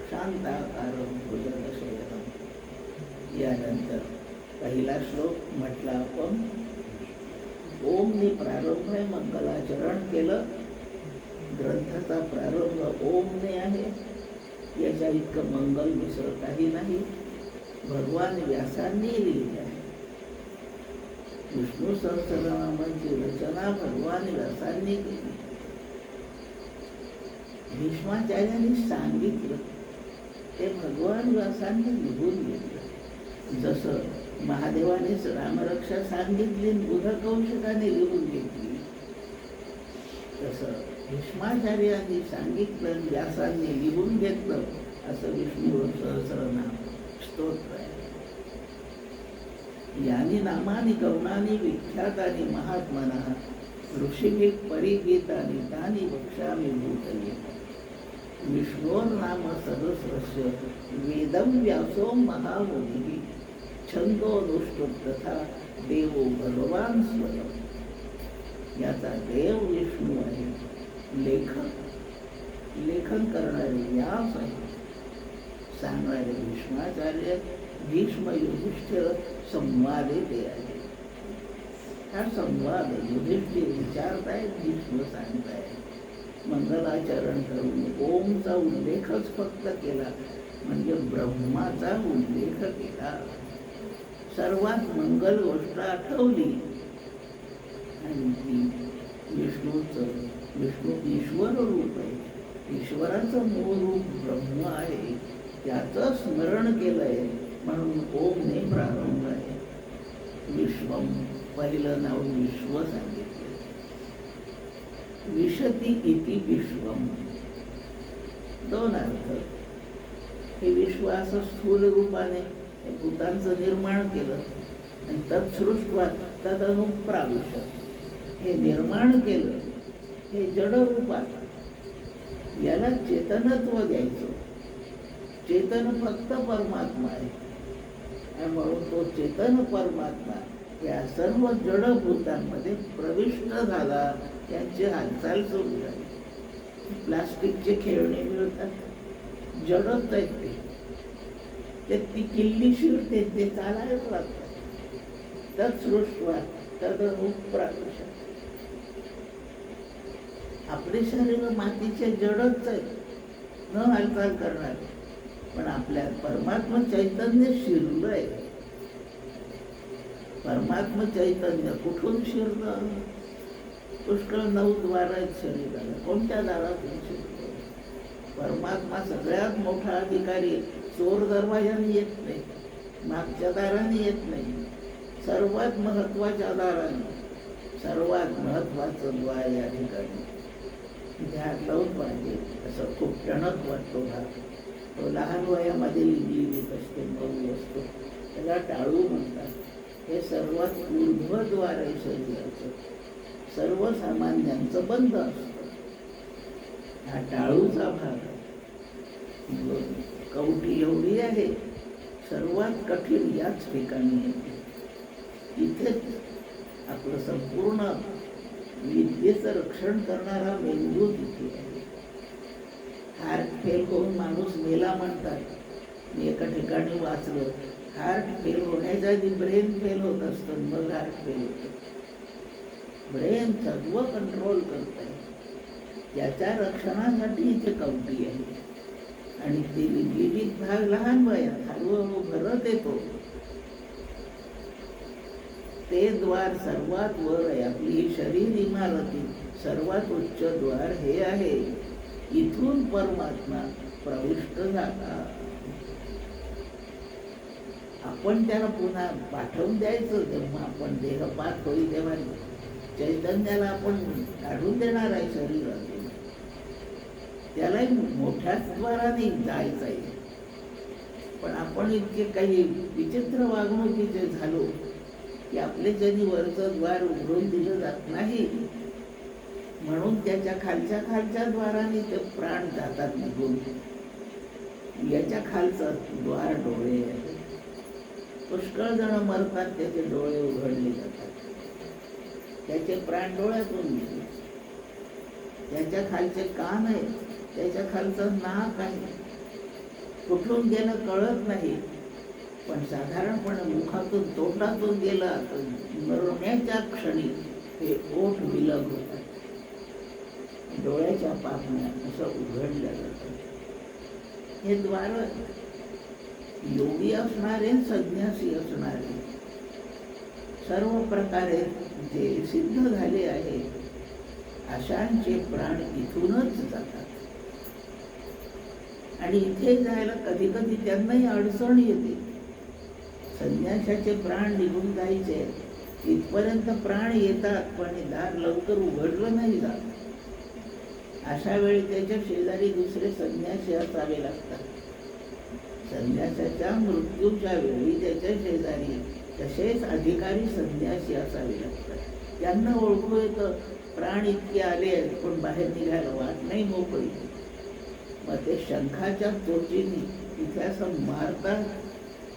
शांताकारं भुजगशयनं. यानंतर पहिला श्लोक म्हटला आपण, ओमने प्रारंभ आहे, मंगलाचरण केलं. ग्रंथाचा प्रारंभ ओमने आहे, याच्या इतकं मंगल दुसरं काही नाही. भगवान व्यासांनी लिहिलं आहे. विष्णू सहस्रनामांची रचना भगवान व्यासांनी केली. भीष्माचार्यांनी सांगितलं ते भगवान व्यासांनी लिहून घेतलं. जसं महादेवानेच रामरक्षा सांगितली, बुधकौशिकाने लिहून घेतली, तसं भीष्माचार्यांनी सांगितलं, व्यासांनी लिहून घेतलं. असं विष्णू सहस्रनाम स्तोत्र आहे. यानी नामानी गौणानी विख्यातानी महात्मनः ऋषिभिः परिगीतानि तानि वक्ष्यामि भूतले. विष्णोर्नाम सहस्रस्य वेदं व्यासो महामुनिः छन्दोनुष्टुप् तथा देवो भगवान स्वयं. याचा देव विष्णू आहे, लेखन करणारे व्यास आहे, सांगणारे भीष्माचार्य, भीष्म युधिष्ठिर संवाद ते आहे. हा संवाद युधिष्ठिर विचारतायत, भीष्म सांगतायत. मंगलाचरण करून ओमचा उल्लेखच फक्त केला म्हणजे ब्रह्माचा उल्लेख केला. सर्वात मंगल गोष्ट आठवली आणि ती विष्णू ईश्वर रूप आहे. ईश्वराचं मूळ रूप ब्रह्म आहे, त्याचं स्मरण केलंय म्हणून ओमने प्रारंभ आहे. विश्वम, पहिलं नाव विश्व सांगितलं. विशती इति विश्वम, दोन अर्थ. हे विश्व असं स्थूल रूपाने हे भूतांचं निर्माण केलं आणि तत्सृष्ट्वा तदनुप्राविश, हे निर्माण केलं, हे जडरूपात, याला चेतनत्व द्यायचं. चेतन फक्त परमात्मा आहे आणि म्हणून तो चेतन परमात्मा या सर्व जडभूतांमध्ये प्रविष्ट झाला. त्यांची हालचाल सुरू झाली. प्लास्टिकचे खेळणे मिळतात, जडच आहेत ते, ती किल्ली शिरते, ते चालायला लागतात. तत्सृष्ट्वा तदनुप्राविश, आपले शरीर मातीचे जडच आहेत, न हालचाल करणार, पण आपल्या परमात्मा चैतन्य शिरलंय. परमात्मा चैतन्य कुठून शिरलं? पुष्कळ 9 द्वार आहेत शरीराला. कोणत्या दारातून शिरलं? परमात्मा सगळ्यात मोठा अधिकारी. चोर दरवाजाने येत नाही, मागच्या दाराने येत नाही, सर्वात महत्वाच्या दाराने. सर्वात महत्वाचं द्वार या ठिकाणी ध्यान लावून पाहिजे. असं खूप टणक वाटतो भाग. तो लहान वयामध्ये लिहिलेली असते, मऊ असतो, त्याला टाळू म्हणतात. हे सर्वात ऊर्ध्वद्वार आहे शरीराचं, सर्वसामान्यांचं बंद असतं. हा टाळूचा भाग. कवटी एवढी आहे, सर्वात कठीण याच ठिकाणी येते. इथेच आपलं संपूर्ण विद्येचं रक्षण करणारा मेंदू तिथे आहे. हार्ट फेल होऊन माणूस मेला म्हणतात. मी एका ठिकाणी वाचलं, हार्ट फेल होण्याच्या आधी ब्रेन फेल होत असतं, मग हार्ट फेल होतं. ब्रेन सर्व कंट्रोल करत आहे, त्याच्या रक्षणासाठी इथे कवटी आहे. आणि ते विविध भाग लहान वयात हळूहळू भरत येतो. ते द्वार सर्वात वर आहे. आपली शरीर इमारती सर्वात उच्च द्वार हे आहे. इथून परमात्मा प्रविष्ट झाला. आपण त्याला पुन्हा पाठवून द्यायचं. जेव्हा आपण देहपात होईल तेव्हा चैतन्याला आपण काढून देणार आहे शरीरातून. त्यालाही मोठ्याच द्वाराने जायचं आहे. पण आपण इतके काही विचित्र वागणुकीचे झालो की आपले जरी वरचं द्वार उघडून दिलं जात नाही, म्हणून त्याच्या खालच्या द्वाराने ते प्राण जातात निघून. याच्या खालचं द्वार डोळे आहे. पुष्कळ जण मरतात, त्याचे डोळे उघडले जातात, त्याचे प्राण डोळ्यातून गेले. त्याच्या खालचे कान आहे, त्याच्या खालचं नाक आहे, कुठून गेलं कळत नाही. पण साधारणपणे मुखातून तोंडातून गेला तर मरण्याच्या क्षणी हे ओठ विलग होतात, डोळ्याच्या पापण्या असं उघडल्या जातात. हे द्वार योगी असणारे, संन्यासी असणारे, सर्व प्रकारे जे सिद्ध झाले आहे अशांचे प्राण इथूनच जातात. आणि इथे जायला कधी कधी त्यांनाही अडचण येते. संन्यासाचे प्राण निघून जायचे इथपर्यंत प्राण येतात, पण दार लवकर उघडलं नाही जात. अशा वेळी त्याच्या शेजारी दुसरे संन्यासी असावे लागतात. संन्यासाच्या मृत्यूच्या वेळी त्याच्या शेजारी तसेच अधिकारी संन्यासी असावे लागतात. त्यांना ओळखू येतं प्राण इतके आले आहेत पण बाहेर निघायला वाट नाही मोकळी. मग ते शंखाच्या चोचीने तिथे असं मारतात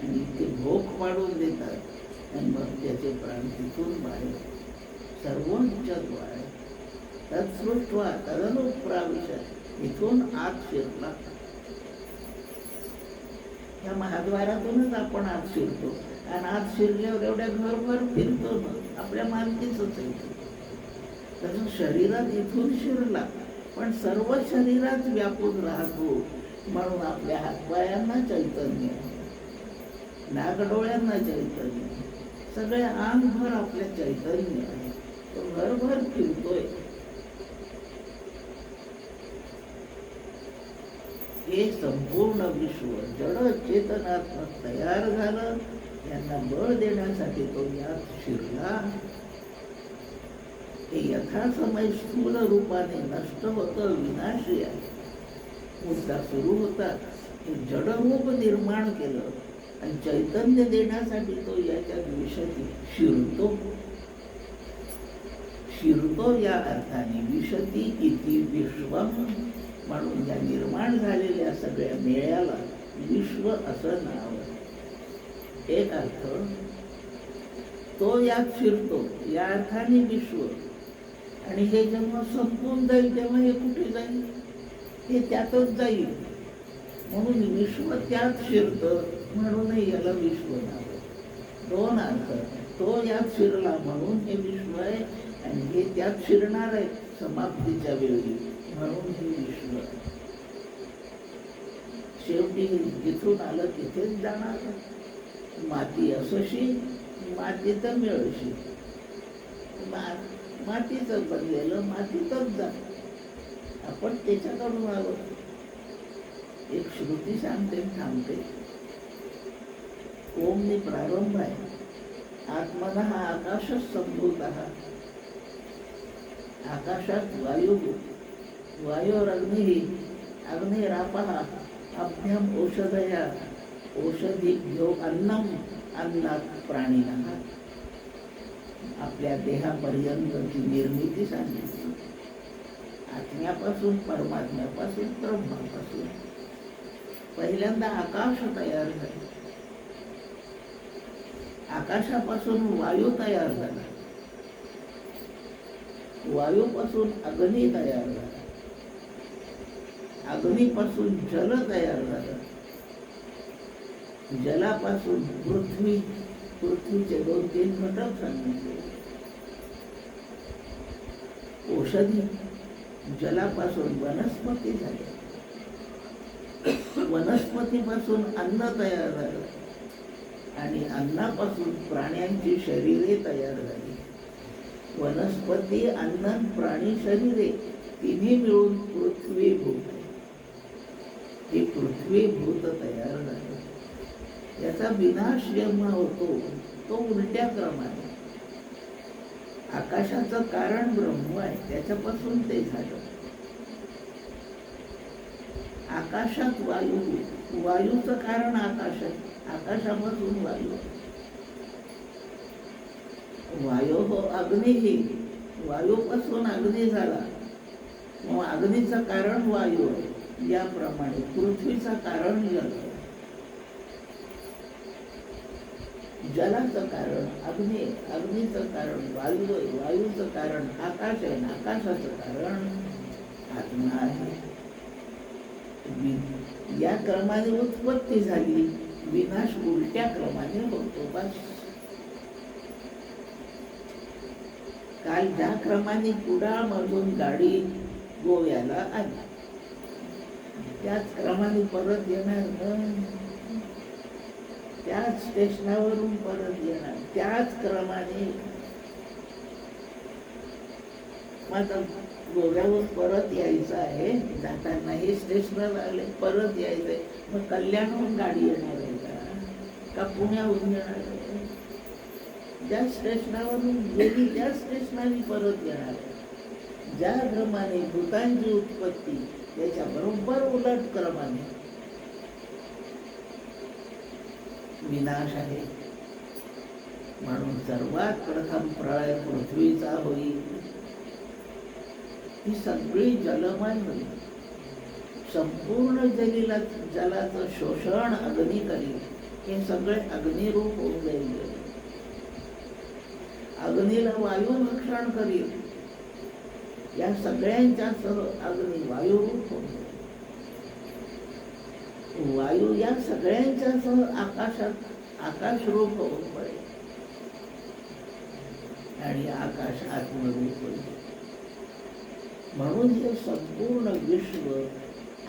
आणि ते भोक पाडून देतात आणि मग त्याचे प्राण तिथून बाहेर. सर्वोच्च द्वार तत्सृष्ट्वा तदनुप्राविश, इथून आत शिरला. या महाद्वारातूनच आपण आत शिरतो आणि आत शिरल्यावर एवढ्या घरभर फिरतो ना, आपल्या मालकीच आहे. तसं शरीरात इथून शिरला पण सर्व शरीरात व्यापून राहतो. म्हणून आपल्या हातपायांना चैतन्य, नागडोळ्यांना चैतन्य, सगळे अंगभर आपल्या चैतन्य आहे. तो घरभर फिरतोय. हे संपूर्ण विश्व जड चेतनात्मक तयार झालं. यांना बळ देण्यासाठी तो यात शिरला. हे यथासमय स्थूल रूपाने नष्ट होतं, विनाशी आहे. मुद्दा सुरू होता. हे जडरूप निर्माण केलं आणि चैतन्य देण्यासाठी तो याच्यात विशती शिरतो. शिरतो या अर्थाने विशती इति विश्वम, म्हणून या निर्माण झालेल्या सगळ्या मेळ्याला विश्व असं नाव. एक अर्थ तो यात शिरतो या अर्थाने विश्व. आणि हे जेव्हा संपून जाईल तेव्हा हे कुठे जाईल? हे त्यातच जाईल. म्हणून विश्व त्यात शिरतं, म्हणूनही याला विश्व नाव. दोन अर्थ. तो यात शिरला म्हणून हे विश्व आहे, आणि हे त्यात शिरणार आहे समाप्तीच्या वेळी, म्हणून हे विश्व. शेवटी जिथून आलं तिथेच जाणार. माती असशी माती तर मिळशी. मातीचं बनलेलं मातीतच जा. आपण त्याच्याकडून आलो. एक श्रुती सांगते थांबते. ओमने प्रारंभ आहे. आत्मनः आकाशच संभूत. आकाशात वायू, वायोरग्निः अग्निरापः अभ्यम औषधया औषधीभ्यो अन्नम अन्नात प्राणिनः. आपल्या देहापर्यंतची निर्मिती सांगितली. आत्म्यापासून, परमात्म्यापासून, ब्रह्मापासून. पहिल्यांदा आकाश तयार झाले. आकाशापासून वायू तयार झाला. वायूपासून अग्नी तयार झाला. अग्नीपासून जल तयार झालं. जलापासून पृथ्वी, पृथ्वीचे 2-3 घटक सांगितले. औषधी, जलापासून वनस्पती झाल्या. वनस्पतीपासून अन्न तयार झालं, आणि अन्नापासून प्राण्यांची शरीरे तयार झाली. वनस्पती, अन्न, प्राणी शरीरे तिन्ही मिळून पृथ्वीभूत. ही पृथ्वीभूत तयार झाली. याचा विनाश जेव्हा होतो तो उलट्या क्रमाने. आकाशाचं कारण ब्रह्म आहे, त्याच्यापासून ते झालं. आकाशात वायू, वायूचं कारण आकाश आहे, आकाशापासून वायू. वायू हो अग्निही, वायूपासून अग्नी झाला. मग अग्नीचं कारण वायू आहे. याप्रमाणे पृथ्वीचं कारण जल, जलाचं कारण अग्नी, अग्नीचं कारण वायू आहे, वायूचं कारण आकाश आहे, आकाशाचं कारण आत्मा आहे. या क्रमाने उत्पत्ती झाली, विनाश उलट्या क्रमाने होतो. बस काल ज्या क्रमाने कुडाळमधून गाडी गोव्याला आली, त्याच क्रमाने परत येणार ना. त्याच स्टेशनावरून परत येणार, त्याच क्रमाने. मग गोव्यावर परत यायचं आहे, जाताना हे स्टेशनला आले, परत यायचंय. मग कल्याणहून गाडी येणार आहे का पुण्याहून येणार आहे? ज्या स्टेशनावरून गेली त्या स्टेशनाने परत येणार आहे. ज्या क्रमाने भूतांची उत्पत्ती, त्याच्या बरोबर उलट क्रमाने विनाश आहे. म्हणून सर्वात प्रथम प्रळय पृथ्वीचा होईल. ही सगळी जलमय होईल. संपूर्ण जलाचं शोषण अग्नी करील. हे सगळे अग्निरूप होऊन जाईल. अग्नीला वायू भक्षण करील. या सगळ्यांच्या सह अग्नी वायुरूप होऊन जाईल. वायू या सगळ्यांच्या सह आकाशात आकाशरूप होऊन पडेल, आणि आकाश आत्मरूप होईल. म्हणून हे संपूर्ण विश्व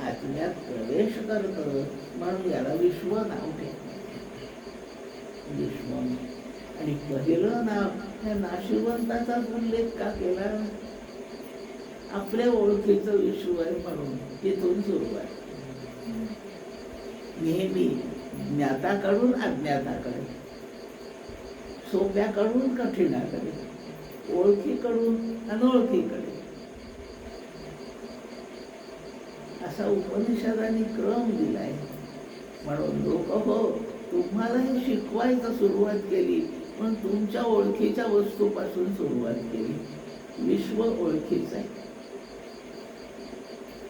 आत्म्यात प्रवेश करतं, म्हणून याला विश्व नाव ठेवलं. विश्व. आणि पहिलं नाव त्या नाशिवंताचाच उल्लेख का केला? आपल्या ओळखीचं विश्व आहे म्हणून तिथून सुरू आहे. नेहमी ज्ञाताकडून अज्ञाताकडे, सोप्याकडून कठीणाकडे, ओळखीकडून अनोळखीकडे, असा उपनिषदाने क्रम दिलाय. म्हणून लोक हो तुम्हाला शिकवायचं सुरुवात केली, पण तुमच्या ओळखीच्या वस्तूपासून सुरुवात केली. विश्व ओळखीचं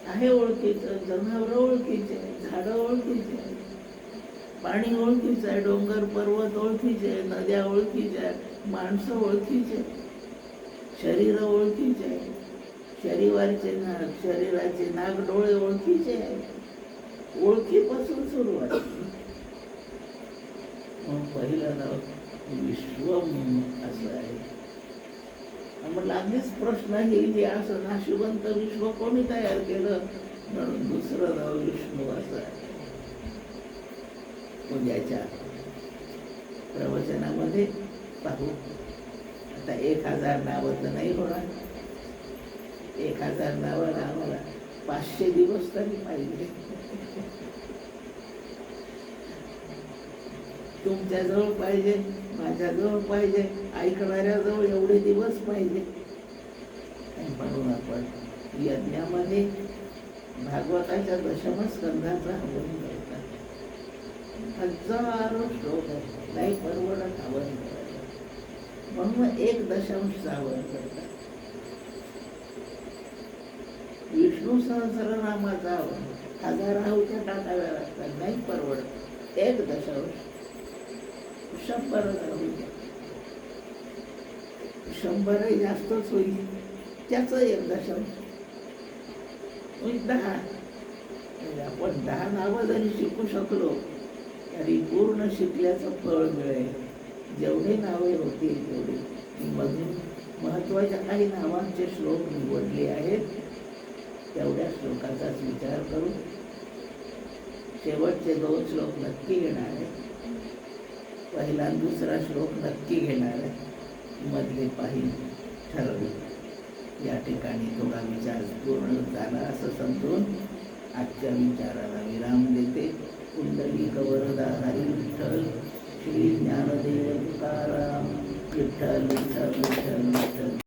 आहे ओळखीचं, जनावरं ओळखीचे आहे, झाडं ओळखीचे आहे, पाणी ओळखीचं आहे, डोंगर पर्वत ओळखीचे आहे, नद्या ओळखीच्या आहे, माणसं ओळखीचे आहे, शरीर ओळखीचे आहे, शरीराचे नाक डोळे ओळखीचे आहे. ओळखीपासून सुरुवात. मग पहिलं नाव विश्वम असं आहे. म्हटलं आधीच प्रश्न येईल, असं नाशिवंत विश्व कोणी तयार केलं, म्हणून दुसरं नाव विष्णू असं आहे. उद्याच्या प्रवचनामध्ये पाहू. आता 1000 नावं तर नाही होणार. 1000 नावाला आम्हाला 500 दिवस तरी पाहिजे. तुमच्याजवळ पाहिजे, माझ्याजवळ पाहिजे, ऐकणाऱ्याजवळ एवढे दिवस पाहिजे. म्हणून आपण यज्ञामध्ये भागवताच्या दशमस्कंधाचा हवन करतात. हजारो श्लोक आहे, नाही परवडत हवन करायला, म्हणून 1 दशांश हवन करतात. विष्णू सहस्रनामाचा हवन 1000 आहुत्या टाकाव्या लागतात, नाही परवडत. 1 दशांश 100 आहुत्या, 100 जास्तच होईल, त्याचं 1 दशांश 10. आपण 10 नावं जरी शिकू शकलो तरी पूर्ण शिकल्याचं फळ मिळेल. जेवढे नावे होतील तेवढे. मधून महत्वाच्या काही नावांचे श्लोक निवडले आहेत, तेवढ्या श्लोकाचाच विचार करू. शेवटचे 2 श्लोक नक्की घेणार आहे. पहिला 2रा श्लोक नक्की घेणार आहे. मधले पाहिजे ठरवले. या ठिकाणी थोडा विचार पूर्ण झाला असं समजून आजच्या विचाराला विराम देते. कुंडलिक वरदा हरी विठ्ठल, श्री ज्ञानदेव तुकाराम, विठ्ठल विठ्ठल विठ्ठल विठ्ठल.